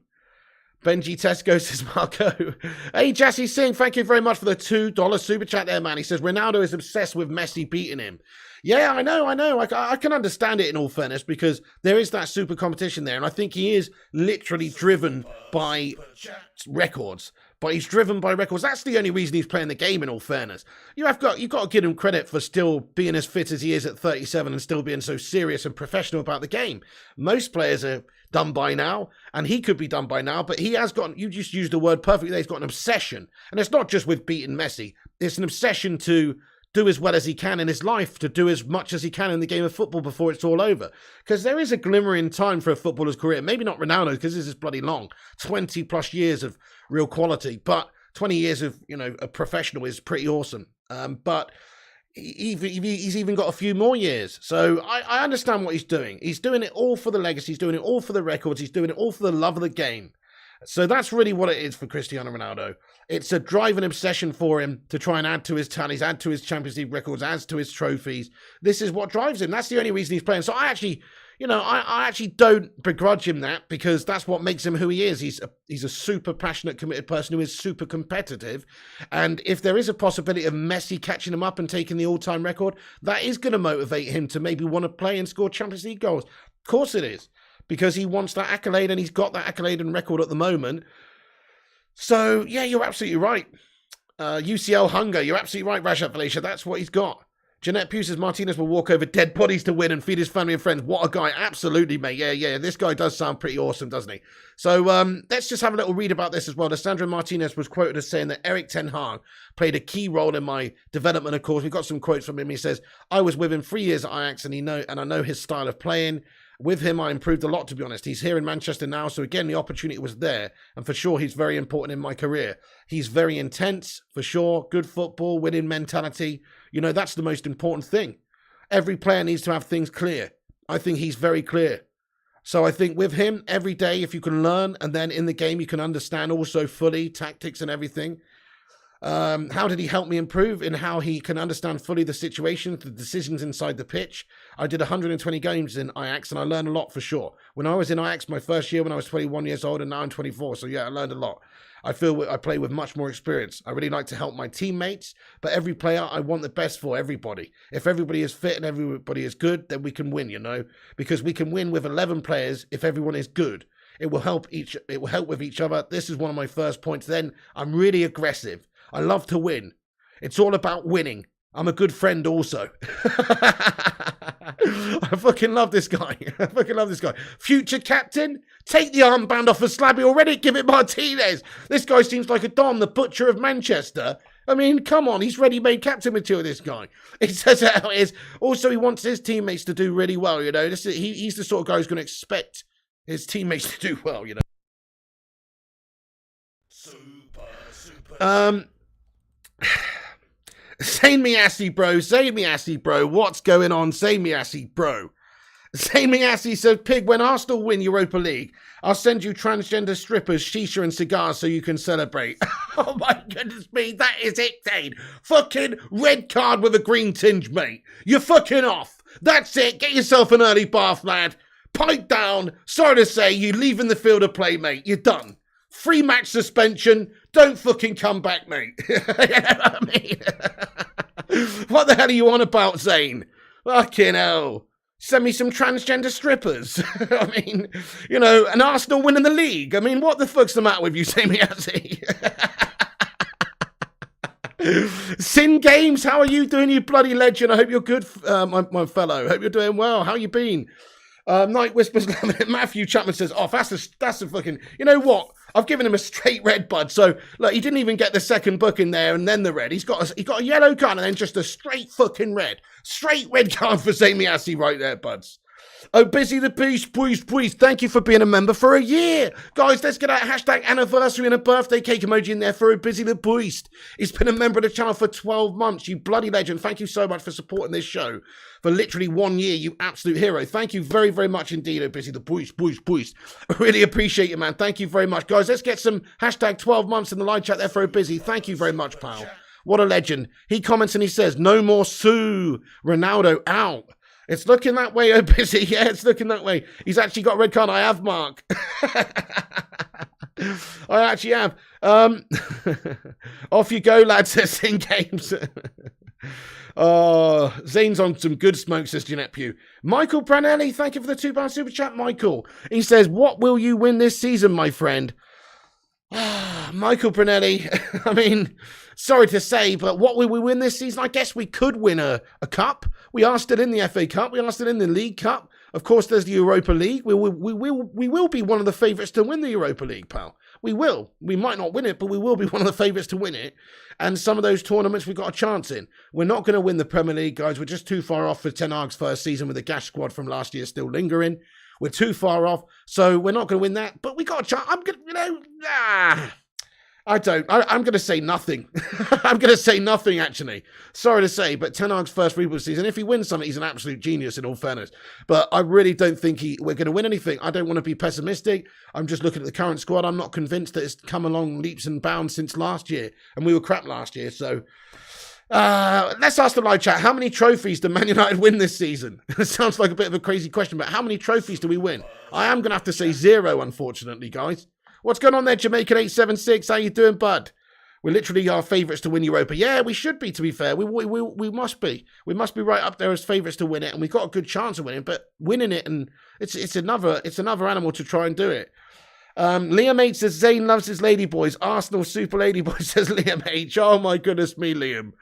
Benji Tesco says, Marco. Hey, Jassy Singh, thank you very much for the $2 super chat there, man. He says, Ronaldo is obsessed with Messi beating him. Yeah, I know. I can understand it in all fairness because there is that super competition there. And I think he is literally driven by records. But he's driven by records. That's the only reason he's playing the game, in all fairness. You've got to give him credit for still being as fit as he is at 37 and still being so serious and professional about the game. Most players are done by now, and he could be done by now, but he has got, you just used the word perfectly there, he's got an obsession. And it's not just with beating Messi. It's an obsession to do as well as he can in his life, to do as much as he can in the game of football before it's all over. Because there is a glimmer in time for a footballer's career. Maybe not Ronaldo, because this is bloody long. 20 plus years of real quality. But 20 years of, a professional is pretty awesome. But he's even got a few more years. So I understand what he's doing. He's doing it all for the legacy. He's doing it all for the records. He's doing it all for the love of the game. So that's really what it is for Cristiano Ronaldo. It's a drive and obsession for him to try and add to his tallies, add to his Champions League records, add to his trophies. This is what drives him. That's the only reason he's playing. So I actually don't begrudge him that, because that's what makes him who he is. He's a super passionate, committed person who is super competitive. And if there is a possibility of Messi catching him up and taking the all-time record, that is going to motivate him to maybe want to play and score Champions League goals. Of course it is. Because he wants that accolade, and he's got that accolade and record at the moment. So, yeah, you're absolutely right. UCL Hunger, you're absolutely right, Rajat Valencia. That's what he's got. Jeanette Pugh says Martinez will walk over dead bodies to win and feed his family and friends. What a guy. Absolutely, mate. Yeah. This guy does sound pretty awesome, doesn't he? So let's just have a little read about this as well. Lisandro Martinez was quoted as saying that Erik ten Hag played a key role in my development, of course. We've got some quotes from him. He says, I was with him 3 years at Ajax, and I know his style of playing. With him, I improved a lot, to be honest. He's here in Manchester now, so again, the opportunity was there. And for sure, he's very important in my career. He's very intense, for sure. Good football, winning mentality. That's the most important thing. Every player needs to have things clear. I think he's very clear. So I think with him, every day, if you can learn, and then in the game, you can understand also fully tactics and everything. How did he help me improve in how he can understand fully the situation, the decisions inside the pitch? I did 120 games in Ajax, and I learned a lot for sure. When I was in Ajax, my first year when I was 21 years old, and now I'm 24. So yeah, I learned a lot. I feel I play with much more experience. I really like to help my teammates, but every player, I want the best for everybody. If everybody is fit and everybody is good, then we can win, because we can win with 11 players if everyone is good. It will help with each other. This is one of my first points. Then I'm really aggressive. I love to win. It's all about winning. I'm a good friend also. I fucking love this guy. Future captain? Take the armband off of Slabby already. Give it Martinez. This guy seems like a Don, the butcher of Manchester. I mean, come on. He's ready-made captain material, this guy. He says how it is. Also, he wants his teammates to do really well, He's the sort of guy who's going to expect his teammates to do well, Super. Say me assy, bro. What's going on? Say me assy, bro. Say me assy said, Pig, when Arsenal win Europa League, I'll send you transgender strippers, shisha and cigars so you can celebrate. Oh my goodness me, that is it, Dane. Fucking red card with a green tinge, mate. You're fucking off. That's it. Get yourself an early bath, lad. Pipe down. Sorry to say, you leaving the field of play, mate. You're done. 3 match suspension. Don't fucking come back, mate. You know what I mean? What the hell are you on about, Zane? Fucking hell. Send me some transgender strippers. I mean, an Arsenal winning the league. I mean, what the fuck's the matter with you, Sammy Azzy? Sin Games, how are you doing, you bloody legend? I hope you're good, my fellow. Hope you're doing well. How you been? Night Whispers, Matthew Chapman says, that's a fucking, you know what? I've given him a straight red, bud. So, look, he didn't even get the second book in there and then the red. He got a yellow card and then just a straight fucking red. Straight red card for Zamiasi right there, buds. Oh, Busy the Beast, please. Thank you for being a member for a year. Guys, let's get a hashtag anniversary and a birthday cake emoji in there for Oh, Busy the Beast. He's been a member of the channel for 12 months. You bloody legend. Thank you so much for supporting this show for literally 1 year. You absolute hero. Thank you very, very much indeed, Oh, Busy the Beast. I really appreciate you, man. Thank you very much. Guys, let's get some hashtag 12 months in the live chat there for Oh, Busy. Thank you very much, pal. What a legend. He comments and he says, no more Sue. Ronaldo out. It's looking that way, Oh, Busy. Yeah, it's looking that way. He's actually got a red card. I have, Mark. I actually have. Off you go, lads. Let's sing games. Zane's on some good smoke, says Jeanette Pugh. Michael Branelli, thank you for the £2 super chat, Michael. He says, what will you win this season, my friend? Michael Branelli, I mean, sorry to say, but what will we win this season? I guess we could win a cup. We are still in the FA Cup. We are still in the League Cup. Of course, there's the Europa League. We will be one of the favourites to win the Europa League, pal. We will. We might not win it, but we will be one of the favourites to win it. And some of those tournaments we've got a chance in. We're not going to win the Premier League, guys. We're just too far off for Ten Hag's first season with the Gash squad from last year still lingering. We're too far off, so we're not going to win that. But we got a chance. I'm going to, I'm going to say nothing. I'm going to say nothing, actually. Sorry to say, but Ten Hag's first rebuild season, if he wins something, he's an absolute genius, in all fairness. But I really don't think we're going to win anything. I don't want to be pessimistic. I'm just looking at the current squad. I'm not convinced that it's come along leaps and bounds since last year. And we were crap last year, so... let's ask the live chat. How many trophies do Man United win this season? It sounds like a bit of a crazy question, but how many trophies do we win? I am going to have to say 0, unfortunately, guys. What's going on there, Jamaican876? How you doing, bud? We're literally our favourites to win Europa. Yeah, we should be, to be fair. We must be. We must be right up there as favourites to win it, and we've got a good chance of winning, but winning it, and it's another animal to try and do it. Liam H says, Zane loves his ladyboys. Arsenal super ladyboy, says Liam H. Oh, my goodness me, Liam.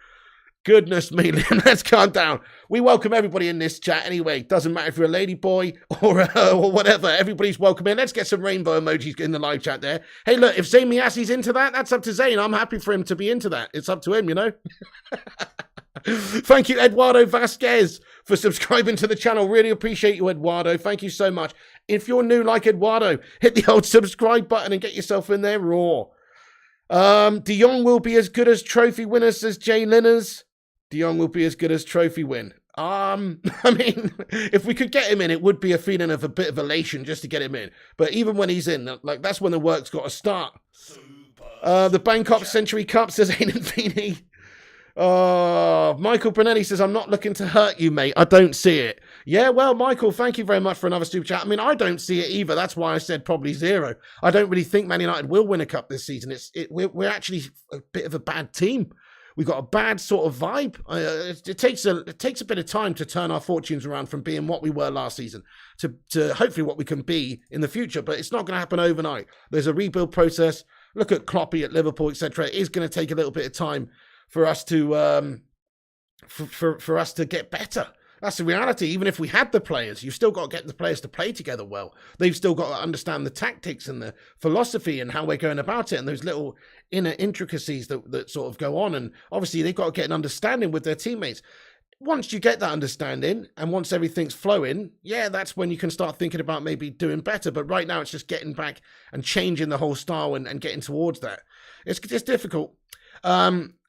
Goodness me, Liam, let's calm down. We welcome everybody in this chat anyway. Doesn't matter if you're a lady boy or whatever. Everybody's welcome in. Let's get some rainbow emojis in the live chat there. Hey, look, if Zane Miasi's into that, that's up to Zane. I'm happy for him to be into that. It's up to him, you know. Thank you, Eduardo Vasquez, for subscribing to the channel. Really appreciate you, Eduardo. Thank you so much. If you're new like Eduardo, hit the old subscribe button and get yourself in there raw. De Jong will be as good as trophy winner, says Jay Linners. De Jong will be as good as trophy win. I mean, if we could get him in, it would be a feeling of a bit of elation just to get him in. But even when he's in, like, that's when the work's got to start. The Bangkok Century Cup, says Aidan Feeney. Michael Brunelli says, I'm not looking to hurt you, mate. I don't see it. Yeah, well, Michael, thank you very much for another super chat. I mean, I don't see it either. That's why I said probably 0. I don't really think Man United will win a cup this season. We're actually a bit of a bad team. We've got a bad sort of vibe. It takes a bit of time to turn our fortunes around from being what we were last season to hopefully what we can be in the future. But it's not going to happen overnight. There's a rebuild process. Look at Kloppy at Liverpool, etc. It is going to take a little bit of time for us to for us to get better. That's the reality. Even if we had the players, you've still got to get the players to play together well. They've still got to understand the tactics and the philosophy and how we're going about it and those little inner intricacies that sort of go on. And obviously, they've got to get an understanding with their teammates. Once you get that understanding and once everything's flowing, yeah, that's when you can start thinking about maybe doing better. But right now, it's just getting back and changing the whole style and getting towards that. It's difficult.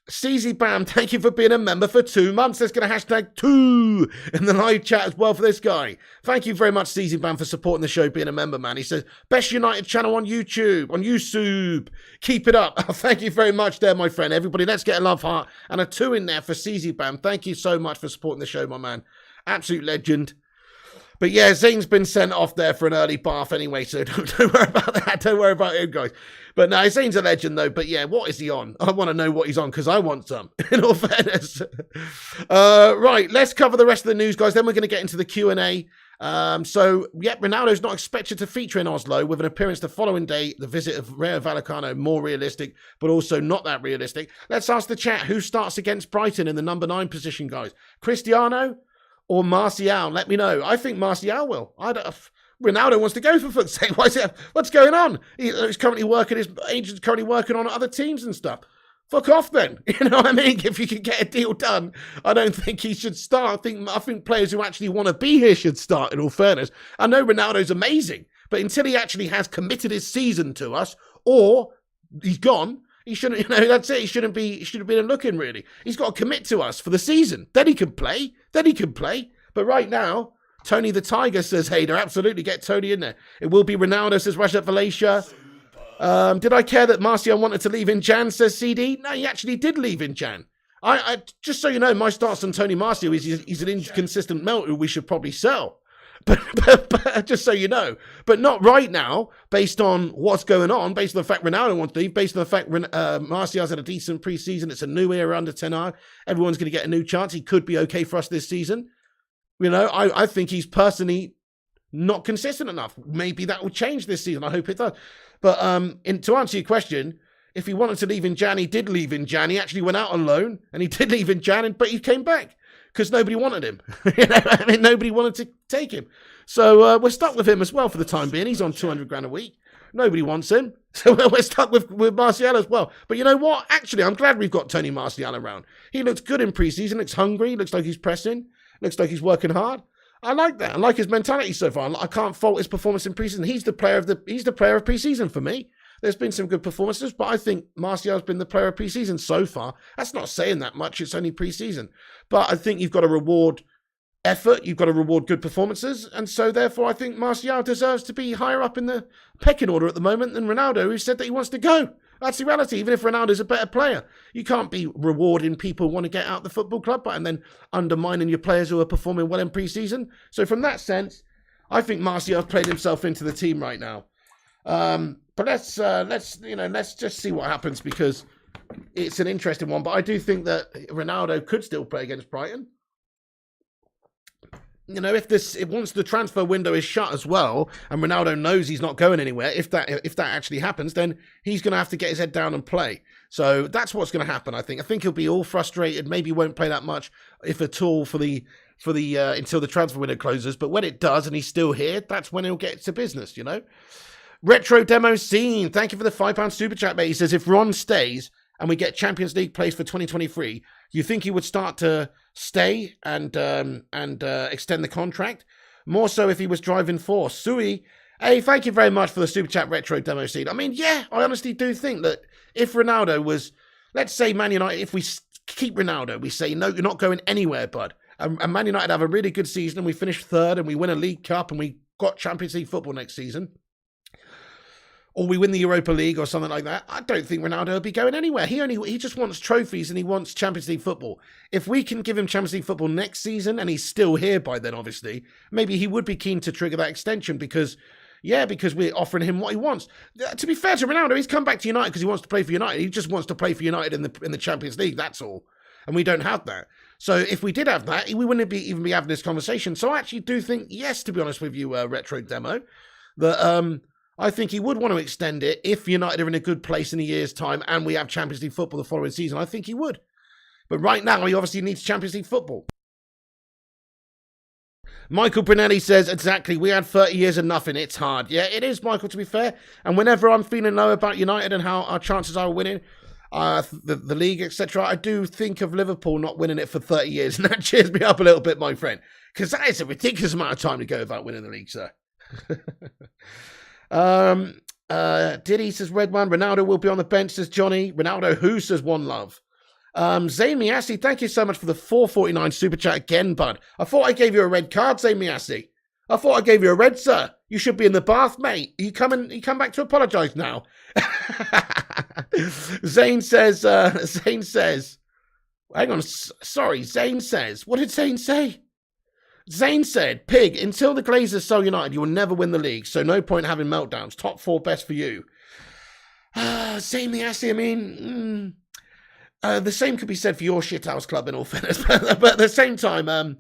CZ Bam, thank you for being a member for 2 months. Let's get a hashtag 2 in the live chat as well for this guy. Thank you very much, CZ Bam, for supporting the show, being a member, man. He says, best United channel on YouTube. Keep it up. Oh, thank you very much there, my friend. Everybody, let's get a love heart and a 2 in there for CZ Bam. Thank you so much for supporting the show, my man. Absolute legend. But yeah, Zane's been sent off there for an early bath anyway, so don't worry about that. Don't worry about him, guys. But no, Zane's a legend, though. But yeah, what is he on? I want to know what he's on, because I want some, in all fairness. Right, let's cover the rest of the news, guys. Then we're going to get into the Q&A. So, yeah, Ronaldo's not expected to feature in Oslo, with an appearance the following day. The visit of Rayo Vallecano, more realistic, but also not that realistic. Let's ask the chat, who starts against Brighton in the number 9 position, guys? Cristiano or Martial? Let me know. I think Martial will. Ronaldo wants to go, for fuck's sake. What's going on? He's currently working. His agent's currently working on other teams and stuff. fuck off then. You know what I mean? If you can get a deal done, I don't think he should start. I think players who actually want to be here should start, in all fairness. I know Ronaldo's amazing, but until he actually has committed his season to us, or he's gone, he shouldn't, that's it. He shouldn't be looking, really. He's got to commit to us for the season. Then he can play. But right now, Tony the Tiger says, hey, absolutely get Tony in there. It will be Ronaldo, says Rajat Valencia. Did I care that Martial wanted to leave in Jan, says CD? No, he actually did leave in Jan. I just so you know, my stance on Tony Martial is he's an inconsistent melt who we should probably sell. But just so you know. But not right now, based on what's going on, based on the fact Ronaldo wants to leave, based on the fact Martial's had a decent pre-season. It's a new era under Ten Hag. Everyone's going to get a new chance. He could be okay for us this season. I think he's personally not consistent enough. Maybe that will change this season. I hope it does. But to answer your question, if he wanted to leave in Jan, he did leave in Jan. He actually went out on loan, and he did leave in Jan, but he came back because nobody wanted him. Nobody wanted to take him. So we're stuck with him as well for the time being. He's on 200 grand a week. Nobody wants him. So we're stuck with Martial as well. But you know what? Actually, I'm glad we've got Tony Martial around. He looks good in pre-season, looks hungry, looks like he's pressing, looks like he's working hard. I like that. I like his mentality so far. I can't fault his performance in preseason. He's the player of preseason for me. There's been some good performances, but I think Martial's been the player of preseason so far. That's not saying that much. It's only preseason. But I think you've got to reward effort. You've got to reward good performances. And so therefore, I think Martial deserves to be higher up in the pecking order at the moment than Ronaldo, who said that he wants to go. That's the reality. Even if Ronaldo's a better player, you can't be rewarding people who want to get out of the football club, and then undermining your players who are performing well in pre-season. So from that sense, I think Martial's played himself into the team right now. But let's just see what happens, because it's an interesting one. But I do think that Ronaldo could still play against Brighton. If once the transfer window is shut as well, and Ronaldo knows he's not going anywhere, if that actually happens, then he's going to have to get his head down and play. So that's what's going to happen. I think he'll be all frustrated. Maybe won't play that much, if at all, for the until the transfer window closes. But when it does, and he's still here, that's when he'll get to business. Retro Demo Scene, thank you for the £5 super chat, mate. He says, if Ron stays and we get Champions League place for 2023, you think he would start to stay and extend the contract? More so if he was driving force. Sui, hey, thank you very much for the super chat, Retro Demo Scene. I mean, yeah, I honestly do think that if Ronaldo was, let's say Man United, if we keep Ronaldo, we say, no, you're not going anywhere, bud. And Man United have a really good season, and we finish third, and we win a League Cup, and we got Champions League football next season, or we win the Europa League or something like that, I don't think Ronaldo will be going anywhere. He just wants trophies, and he wants Champions League football. If we can give him Champions League football next season, and he's still here by then, obviously, maybe he would be keen to trigger that extension, because we're offering him what he wants. To be fair to Ronaldo, he's come back to United because he wants to play for United. He just wants to play for United in the Champions League, that's all. And we don't have that. So if we did have that, we wouldn't even be having this conversation. So I actually do think, yes, to be honest with you, Retro Demo, that I think he would want to extend it if United are in a good place in a year's time and we have Champions League football the following season. I think he would. But right now, he obviously needs Champions League football. Michael Brunelli says, exactly, we had 30 years of nothing. It's hard. Yeah, it is, Michael, to be fair. And whenever I'm feeling low about United and how our chances are of winning the league, etc., I do think of Liverpool not winning it for 30 years. And that cheers me up a little bit, my friend. Because that is a ridiculous amount of time to go without winning the league, sir. Diddy says, Red One, Ronaldo will be on the bench, says Johnny. Ronaldo who, says One Love. Zayn Miassi, thank you so much for the 4.49 super chat again, bud. I thought I gave you a red card, Zayn Miassi. I thought I gave you a red, sir. You should be in the bath, mate. You come back to apologise now. Zayn says, hang on, sorry, Zayn says, what did Zayn say? Zayn said, Pig, until the Glazers sell United, you will never win the league, so no point having meltdowns. Top 4 best for you. Zayn Miassi, I mean, the same could be said for your shithouse club, in all fairness. But at the same time,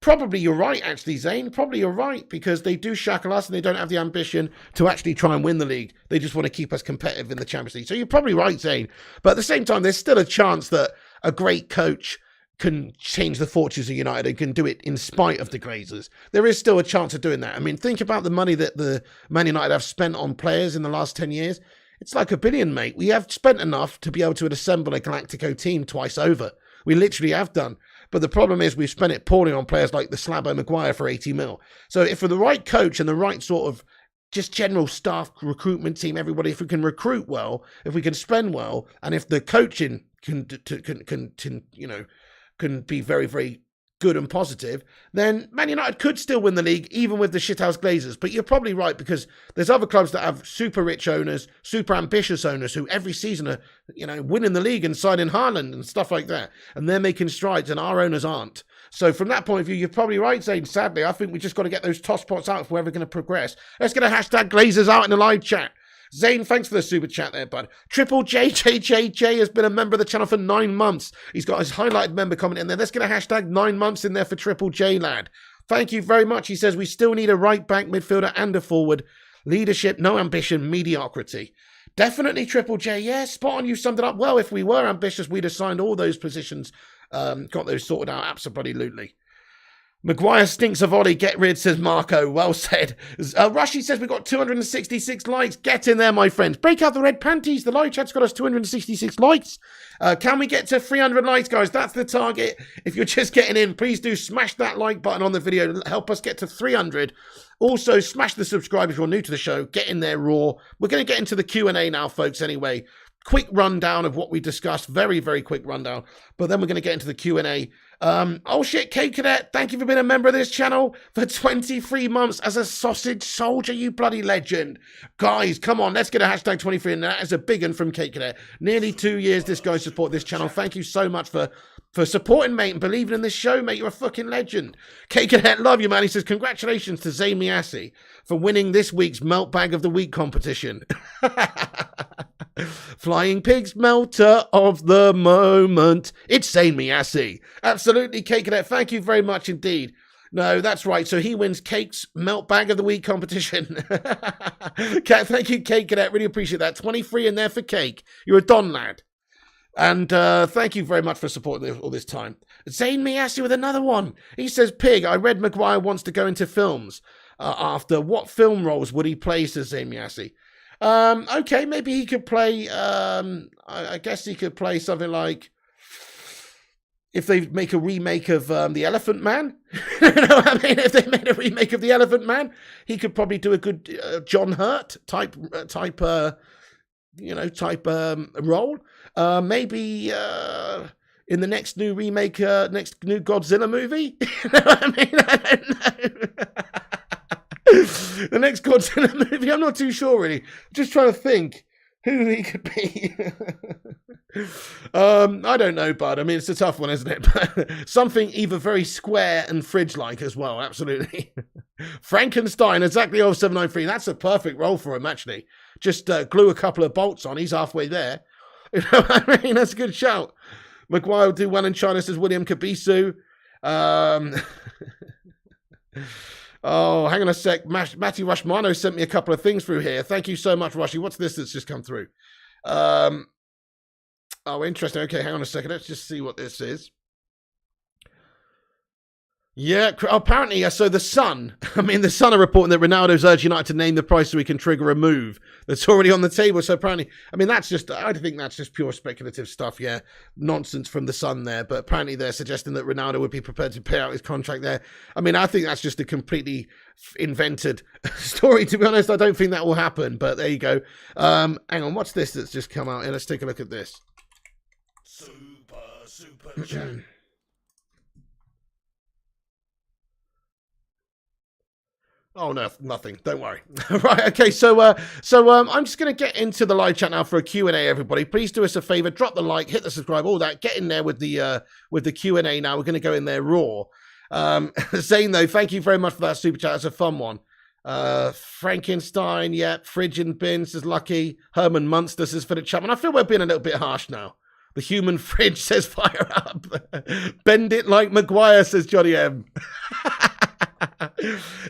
probably you're right, actually, Zayn. Probably you're right, because they do shackle us and they don't have the ambition to actually try and win the league. They just want to keep us competitive in the Champions League. So you're probably right, Zayn. But at the same time, there's still a chance that a great coach can change the fortunes of United and can do it in spite of the Glazers. There is still a chance of doing that. I mean, think about the money that the Man United have spent on players in the last 10 years. It's like a billion, mate. We have spent enough to be able to assemble a Galactico team twice over. We literally have done. But the problem is we've spent it poorly on players like the Slabo Maguire for 80 mil. So if for the right coach and the right sort of just general staff recruitment team, everybody, if we can recruit well, if we can spend well, and if the coaching can be very, very good and positive, then Man United could still win the league, even with the shithouse Glazers. But you're probably right, because there's other clubs that have super rich owners, super ambitious owners, who every season are, winning the league and signing Haaland and stuff like that. And they're making strides, and our owners aren't. So from that point of view, you're probably right, Zane. Sadly, I think we just got to get those toss pots out if we're ever going to progress. Let's get a hashtag Glazers out in the live chat. Zane, thanks for the super chat there, bud. Triple JJJJ has been a member of the channel for 9 months. He's got his highlighted member comment in there. Let's get a hashtag 9 months in there for Triple J, lad. Thank you very much. He says, we still need a right-back midfielder and a forward. Leadership, no ambition, mediocrity. Definitely, Triple J. Yeah, spot on. You summed it up well. If we were ambitious, we'd have signed all those positions, got those sorted out absolutely. Maguire stinks of Ollie. Get rid, says Marco. Well said. Rushy says we've got 266 likes. Get in there, my friends. Break out the red panties. The live chat's got us 266 likes. Can we get to 300 likes, guys? That's the target. If you're just getting in, please do smash that like button on the video to help us get to 300. Also, smash the subscribe if you're new to the show. Get in there raw. We're going to get into the Q&A now, folks, anyway. Quick rundown of what we discussed. Very, very quick rundown. But then we're going to get into the Q&A. Oh shit, K Cadet, thank you for being a member of this channel for 23 months as a sausage soldier, you bloody legend. Guys, come on, let's get a hashtag 23, and that is a big one from K Cadet. Nearly 2 years this guy supported this channel. Thank you so much for supporting, mate, and believing in this show, mate. You're a fucking legend. K Cadet, love you, man. He says, congratulations to Zayn Miassi for winning this week's Melt Bag of the Week competition. Flying Pigs melter of the moment. It's Zayn Miassi. Absolutely, Cake Cadet. Thank you very much indeed. No, that's right. So he wins Cake's Melt Bag of the Week competition. Thank you, Cake Cadet. Really appreciate that. 23 in there for Cake. You're a Don lad. And thank you very much for supporting all this time. Zayn Miassi with another one. He says, Pig, I read Maguire wants to go into films. After what film roles would he play, says Zayn Miassi? Okay, maybe he could play, I guess he could play something like, if they make a remake of The Elephant Man, you know what I mean? If they made a remake of The Elephant Man, he could probably do a good John Hurt type role. Maybe in the next new remake, next new Godzilla movie. You know what I mean? I don't know. The next Godzilla movie, I'm not too sure really. Just trying to think who he could be. I don't know, bud. I mean, it's a tough one, isn't it? Something either very square and fridge-like as well, absolutely. Frankenstein, exactly 0793. That's a perfect role for him, actually. Just glue a couple of bolts on. He's halfway there. You know what I mean? That's a good shout. Maguire will do well in China, says William Kabisu. Oh, hang on a sec. Matty Rushmano sent me a couple of things through here. Thank you so much, Rushy. What's this that's just come through? Oh, interesting. Okay, hang on a second. Let's just see what this is. Yeah, apparently, so the Sun are reporting that Ronaldo's urged United to name the price so he can trigger a move that's already on the table. So apparently, I think that's just pure speculative stuff, yeah. Nonsense from the Sun there. But apparently they're suggesting that Ronaldo would be prepared to pay out his contract there. I mean, I think that's just a completely invented story, to be honest. I don't think that will happen, but there you go. Hang on, what's this that's just come out here? Let's take a look at this. Super chat. Oh, no, nothing. Don't worry. Right, okay, so I'm just going to get into the live chat now for a Q&A, everybody. Please do us a favor, drop the like, hit the subscribe, all that. Get in there with the Q&A now. We're going to go in there raw. Zane, though, thank you very much for that super chat. It's a fun one. Frankenstein, yeah. Fridge and Bin says Lucky. Herman Munster says Philip Chapman. I feel we're being a little bit harsh now. The human fridge says fire up. Bend it like Maguire, says Johnny M.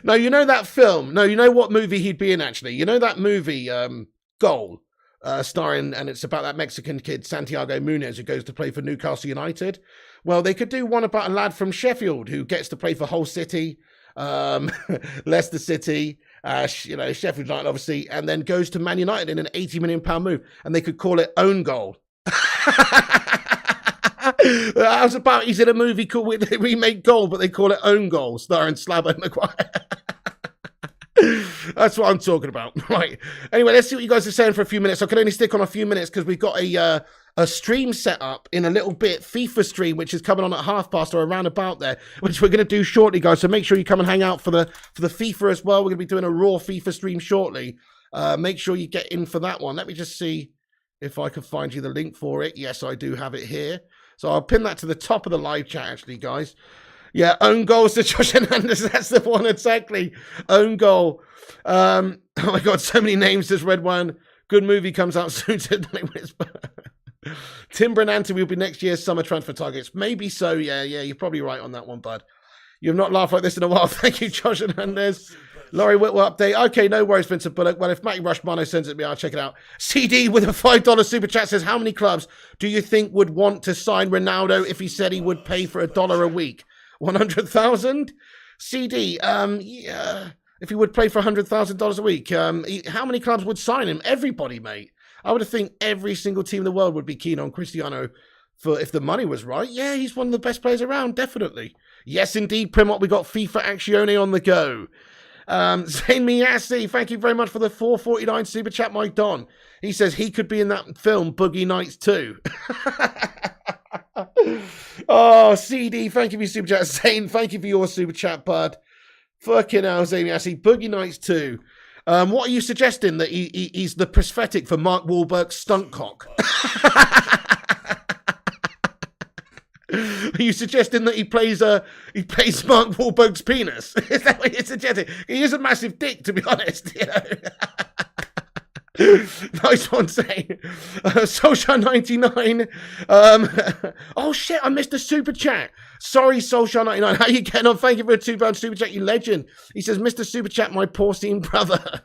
No, you know that film. No, you know what movie he'd be in, actually. You know that movie, Goal, starring, and it's about that Mexican kid, Santiago Munez, who goes to play for Newcastle United. Well, they could do one about a lad from Sheffield who gets to play for Hull City, Leicester City, Sheffield United, obviously, and then goes to Man United in an £80 million move, and they could call it Own Goal. I was about, he's in a movie called Remake Goal, but they call it Own Goal, starring Slabbo Maguire. That's what I'm talking about. Right. Anyway, let's see what you guys are saying for a few minutes. I can only stick on a few minutes because we've got a stream set up in a little bit, FIFA stream, which is coming on at past or around about there, which we're going to do shortly, guys. So make sure you come and hang out for the FIFA as well. We're going to be doing a raw FIFA stream shortly. Make sure you get in for that one. Let me just see if I can find you the link for it. Yes, I do have it here. So I'll pin that to the top of the live chat, actually, guys. Yeah, own goals to Josh Hernandez. That's the one, exactly. Own goal. Oh my God, so many names. This red one. Good movie comes out soon. Timber and Antony will be next year's summer transfer targets. Maybe so. Yeah, you're probably right on that one, bud. You've not laughed like this in a while. Thank you, Josh Hernandez. Laurie Whitwell update. Okay, no worries, Vincent Bullock. Well, if Matty Rushmano sends it to me, I'll check it out. CD with a $5 super chat says, how many clubs do you think would want to sign Ronaldo if he said he would pay for $1 a week? 100,000? CD, yeah, if he would play for $100,000 a week, how many clubs would sign him? Everybody, mate. I would think every single team in the world would be keen on Cristiano for if the money was right. Yeah, he's one of the best players around, definitely. Yes, indeed, Primot, we got FIFA Actione on the go. Zayn Miyasi, thank you very much for the $4.49 super chat, Mike Don. He says he could be in that film Boogie Nights too. Oh, CD, thank you for your super chat. Zane, thank you for your super chat, bud. Fucking hell, Zane Miyasi, Boogie Nights too. What are you suggesting? That he's the prosthetic for Mark Wahlberg's stunt cock? Are you suggesting that he plays Mark Wahlberg's penis? Is that what you're suggesting? He is a massive dick, to be honest. You know? Nice one, saying. Solskjaer99. Oh shit, I missed the super chat. Sorry, Solskjaer99. How you getting on? Thank you for a £2 super chat, you legend. He says, Mr. Super Chat, my porcine brother.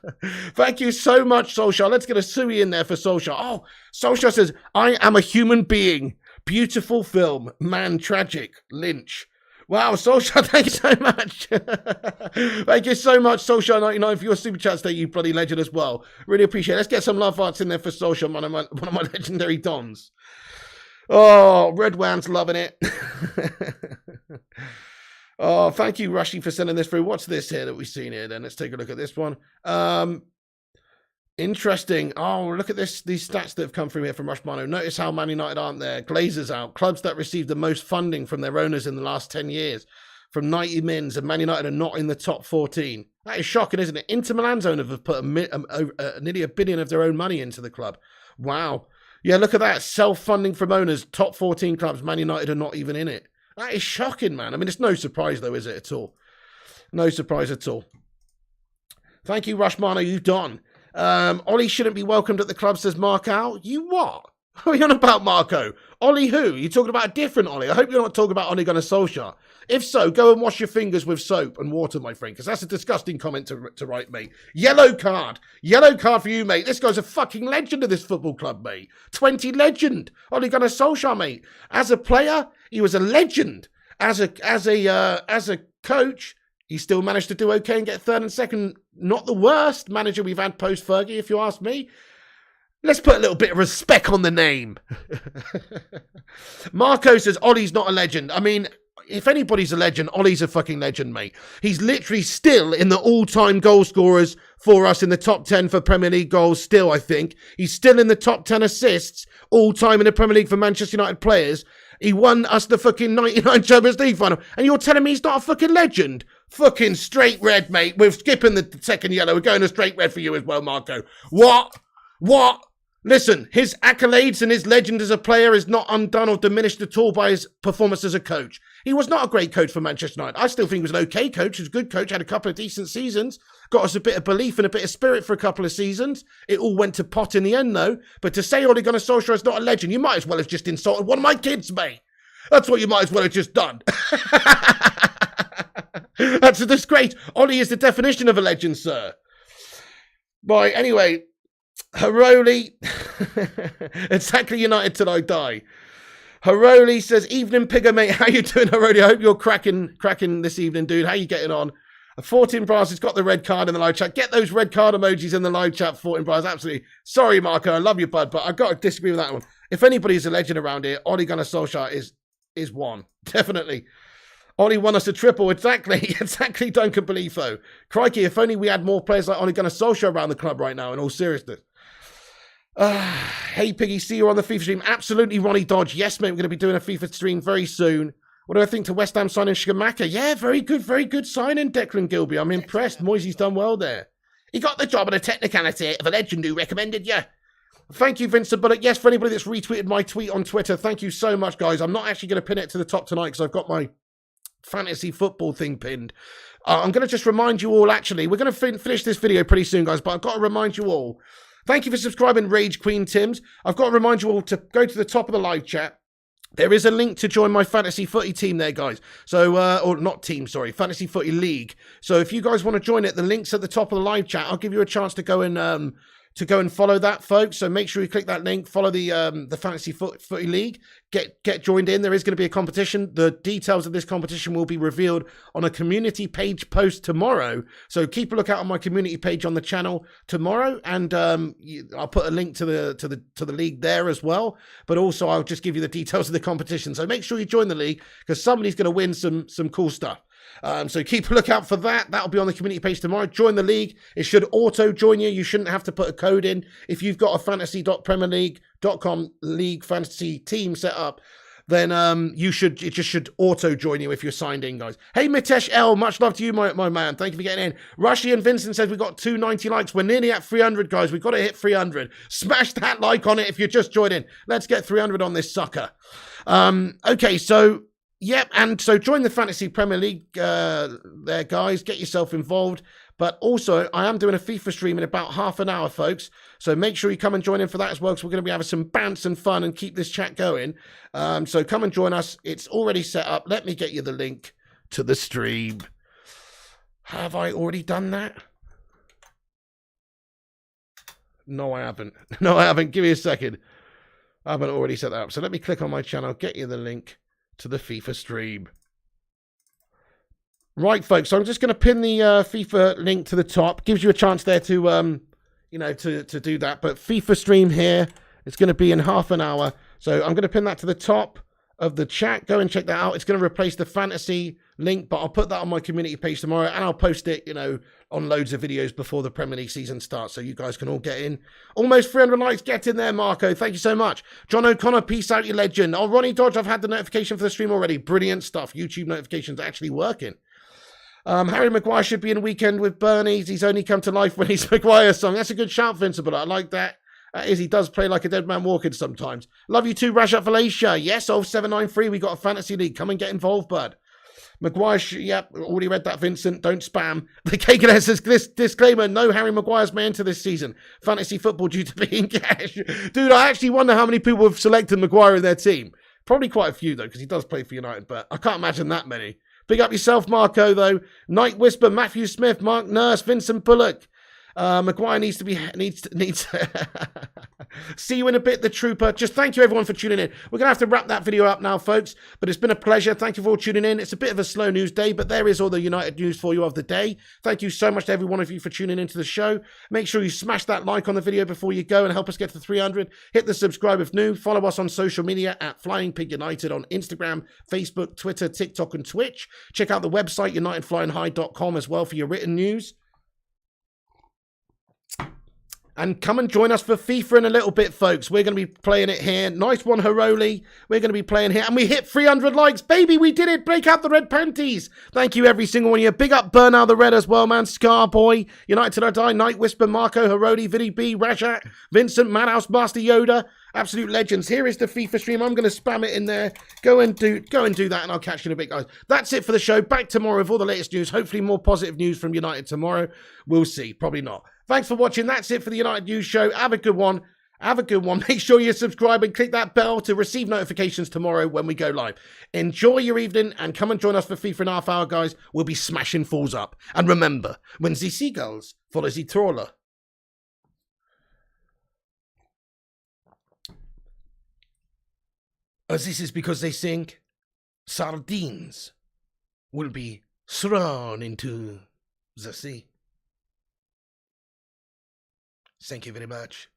Thank you so much, Solskjaer. Let's get a suey in there for Solskjaer. Oh, Solskjaer says, I am a human being. Beautiful film. Man, tragic. Lynch. Wow, Solskjaer, thank you so much. Thank you so much, Solskjaer99, for your super chat today, you bloody legend as well. Really appreciate it. Let's get some love arts in there for Solskjaer, one of my legendary dons. Oh, Red Wan's loving it. Oh, thank you, Rushy, for sending this through. What's this here that we've seen here then? Let's take a look at this one. Interesting. Oh, look at this. These stats that have come through here from Rushmano. Notice how Man United aren't there. Glazers out. Clubs that received the most funding from their owners in the last 10 years. From 90 mins, and Man United are not in the top 14. That is shocking, isn't it? Inter Milan's owners have put nearly $1 billion of their own money into the club. Wow. Yeah, look at that. Self-funding from owners. Top 14 clubs. Man United are not even in it. That is shocking, man. I mean, it's no surprise, though, is it, at all? No surprise at all. Thank you, Rushmano. You've done. Ollie shouldn't be welcomed at the club, says Mark Al. You what? What are you on about, Marco? Ollie who? You're talking about a different Ollie. I hope you're not talking about Ole Gunnar Solskjaer. If so, go and wash your fingers with soap and water, my friend, because that's a disgusting comment to write, mate. Yellow card. Yellow card for you, mate. This guy's a fucking legend of this football club, mate. 20 legend. Ole Gunnar Solskjaer, mate. As a player, he was a legend. As a coach, he still managed to do okay and get third and second. Not the worst manager we've had post-Fergie, if you ask me. Let's put a little bit of respect on the name. Marco says, Ollie's not a legend. I mean, if anybody's a legend, Ollie's a fucking legend, mate. He's literally still in the all-time goal scorers for us in the top 10 for Premier League goals still, I think. He's still in the top 10 assists all-time in the Premier League for Manchester United players. He won us the fucking 99 Champions League final. And you're telling me he's not a fucking legend? Fucking straight red, mate. We're skipping the second yellow. We're going to straight red for you as well, Marco. What? Listen, his accolades and his legend as a player is not undone or diminished at all by his performance as a coach. He was not a great coach for Manchester United. I still think he was an okay coach. He was a good coach, had a couple of decent seasons, got us a bit of belief and a bit of spirit for a couple of seasons. It all went to pot in the end, though. But to say Ole Gunnar Solskjaer is not a legend, you might as well have just insulted one of my kids, mate. That's what you might as well have just done. That's a disgrace. Ollie is the definition of a legend, sir. Right, anyway. Haroli, exactly United till I die. Haroli says, evening Pigger, mate. How you doing, Haroli? I hope you're cracking this evening, dude. How you getting on? 14 has got the red card in the live chat. Get those red card emojis in the live chat, 14 absolutely. Sorry, Marco, I love you, bud, but I've got to disagree with that one. If anybody's a legend around here, Ole Gunnar Solskjaer is one. Definitely. Ole won us a triple. Exactly, Duncan Beliefo. Crikey, if only we had more players like Ole Gunnar Solskjaer around the club right now, in all seriousness. Hey, Piggy, see you on the FIFA stream. Absolutely, Ronnie Dodge. Yes, mate, we're going to be doing a FIFA stream very soon. What do I think to West Ham signing Skamaka? Yeah, very good signing, Declan Gilby. I'm impressed. Moisey's done well there. He got the job on a technicality of a legend who recommended you. Thank you, Vincent Bullock. Yes, for anybody that's retweeted my tweet on Twitter, thank you so much, guys. I'm not actually going to pin it to the top tonight because I've got my fantasy football thing pinned. I'm going to just remind you all, actually, we're going to finish this video pretty soon, guys, but I've got to remind you all. Thank you for subscribing, Rage Queen Tims. I've got to remind you all to go to the top of the live chat. There is a link to join my fantasy footy team there, guys. So, or not team, sorry, fantasy footy league. So if you guys want to join it, the link's at the top of the live chat. I'll give you a chance to go and follow that, folks. So make sure you click that link, follow the fantasy footy league, get joined in. There is going to be a competition. The details of this competition will be revealed on a community page post tomorrow. So keep a lookout on my community page on the channel tomorrow, and I'll put a link to the league there as well. But also I'll just give you the details of the competition. So make sure you join the league because somebody's going to win some cool stuff. So keep a lookout for that. That'll be on the community page tomorrow. Join the league. It should auto join you. You shouldn't have to put a code in. If you've got a fantasy.premierleague.com league fantasy team set up, then it just should auto join you if you're signed in, guys. Hey, Mitesh L, much love to you, my man. Thank you for getting in. Rushy and Vincent says we got 290 likes. We're nearly at 300, guys. We've got to hit 300. Smash that like on it if you're just joining. Let's get 300 on this sucker. Okay, so yep, and so join the Fantasy Premier League there, guys. Get yourself involved. But also, I am doing a FIFA stream in about half an hour, folks. So make sure you come and join in for that as well, because we're going to be having some bounce and fun and keep this chat going. So come and join us. It's already set up. Let me get you the link to the stream. Have I already done that? No, I haven't. No, I haven't. Give me a second. I haven't already set that up. So let me click on my channel, get you the link to the FIFA stream. Right, folks, so I'm just going to pin the FIFA link to the top. Gives you a chance there to, to do that. But FIFA stream here, it's going to be in half an hour. So I'm going to pin that to the top of the chat. Go and check that out. It's going to replace the fantasy link, but I'll put that on my community page tomorrow, and I'll post it, on loads of videos before the Premier League season starts, so you guys can all get in. Almost 300 likes. Get in there, Marco. Thank you so much. John O'Connor, peace out, you legend. Oh, Ronnie Dodge, I've had the notification for the stream already. Brilliant stuff. YouTube notifications actually working. Harry Maguire should be in Weekend with Bernie's. He's only come to life when he's Maguire's song. That's a good shout, Vincible. I like that. He does play like a dead man walking sometimes. Love you too, Rajat Falacia. Yes, 0793, we got a fantasy league. Come and get involved, bud. Maguire, yep, already read that, Vincent. Don't spam. The KKS says this disclaimer: no Harry Maguire's may enter this season. Fantasy football due to being cash. Dude, I actually wonder how many people have selected Maguire in their team. Probably quite a few, though, because he does play for United, but I can't imagine that many. Big up yourself, Marco, though. Night Whisper, Matthew Smith, Mark Nurse, Vincent Bullock. Maguire needs. See you in a bit, the trooper. Just thank you, everyone, for tuning in. We're going to have to wrap that video up now, folks. But it's been a pleasure. Thank you for all tuning in. It's a bit of a slow news day, but there is all the United news for you of the day. Thank you so much to every one of you for tuning into the show. Make sure you smash that like on the video before you go and help us get to 300. Hit the subscribe if new. Follow us on social media at Flying Pig United on Instagram, Facebook, Twitter, TikTok, and Twitch. Check out the website, unitedflyinghigh.com, as well for your written news. And come and join us for FIFA in a little bit, folks. We're going to be playing it here. Nice one, Haroli. We're going to be playing here. And we hit 300 likes. Baby, we did it. Break out the red panties. Thank you, every single one of you. Big up Burnout the Red as well, man. Scarboy, United Till I Die, Night Whisper, Marco, Haroli, Viddy B, Rajat, Vincent, Madhouse, Master Yoda. Absolute legends. Here is the FIFA stream. I'm going to spam it in there. Go and do that, and I'll catch you in a bit, guys. That's it for the show. Back tomorrow with all the latest news. Hopefully more positive news from United tomorrow. We'll see. Probably not. Thanks for watching. That's it for the United News Show. Have a good one. Have a good one. Make sure you subscribe and click that bell to receive notifications tomorrow when we go live. Enjoy your evening and come and join us for FIFA in half hour, guys. We'll be smashing fools up. And remember, when the seagulls follow the trawler, as this is because they think sardines will be thrown into Zassi. Thank you very much.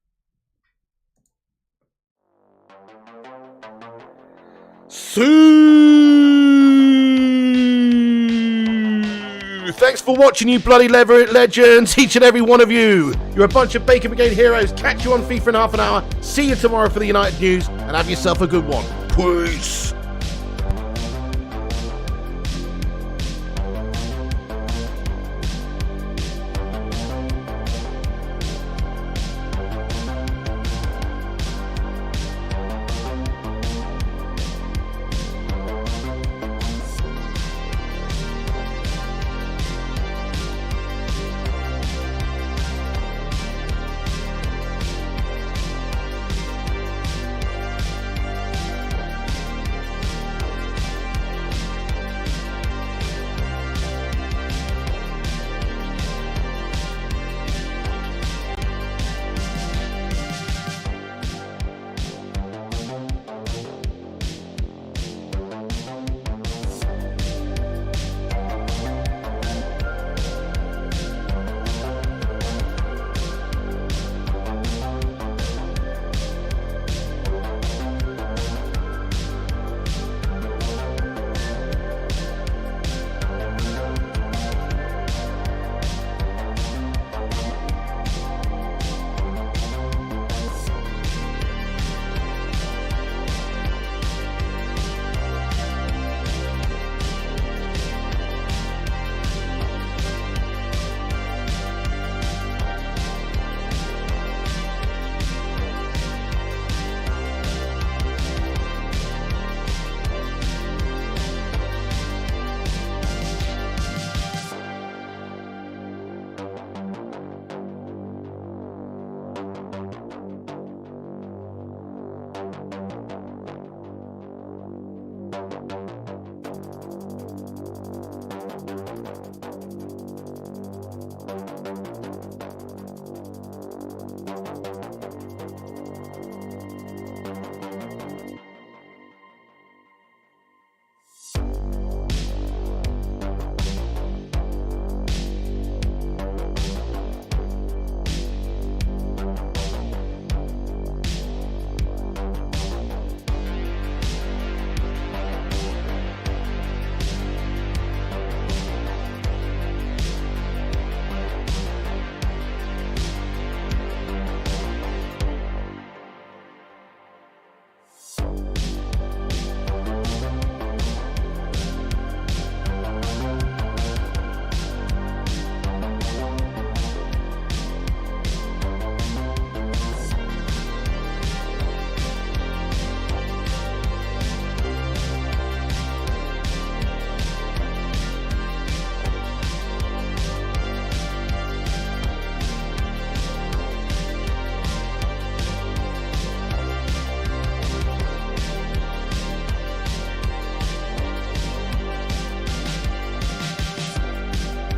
Thanks for watching, you bloody legends, each and every one of you. You're a bunch of Bacon Brigade heroes. Catch you on FIFA in half an hour. See you tomorrow for the United news, and have yourself a good one. Peace.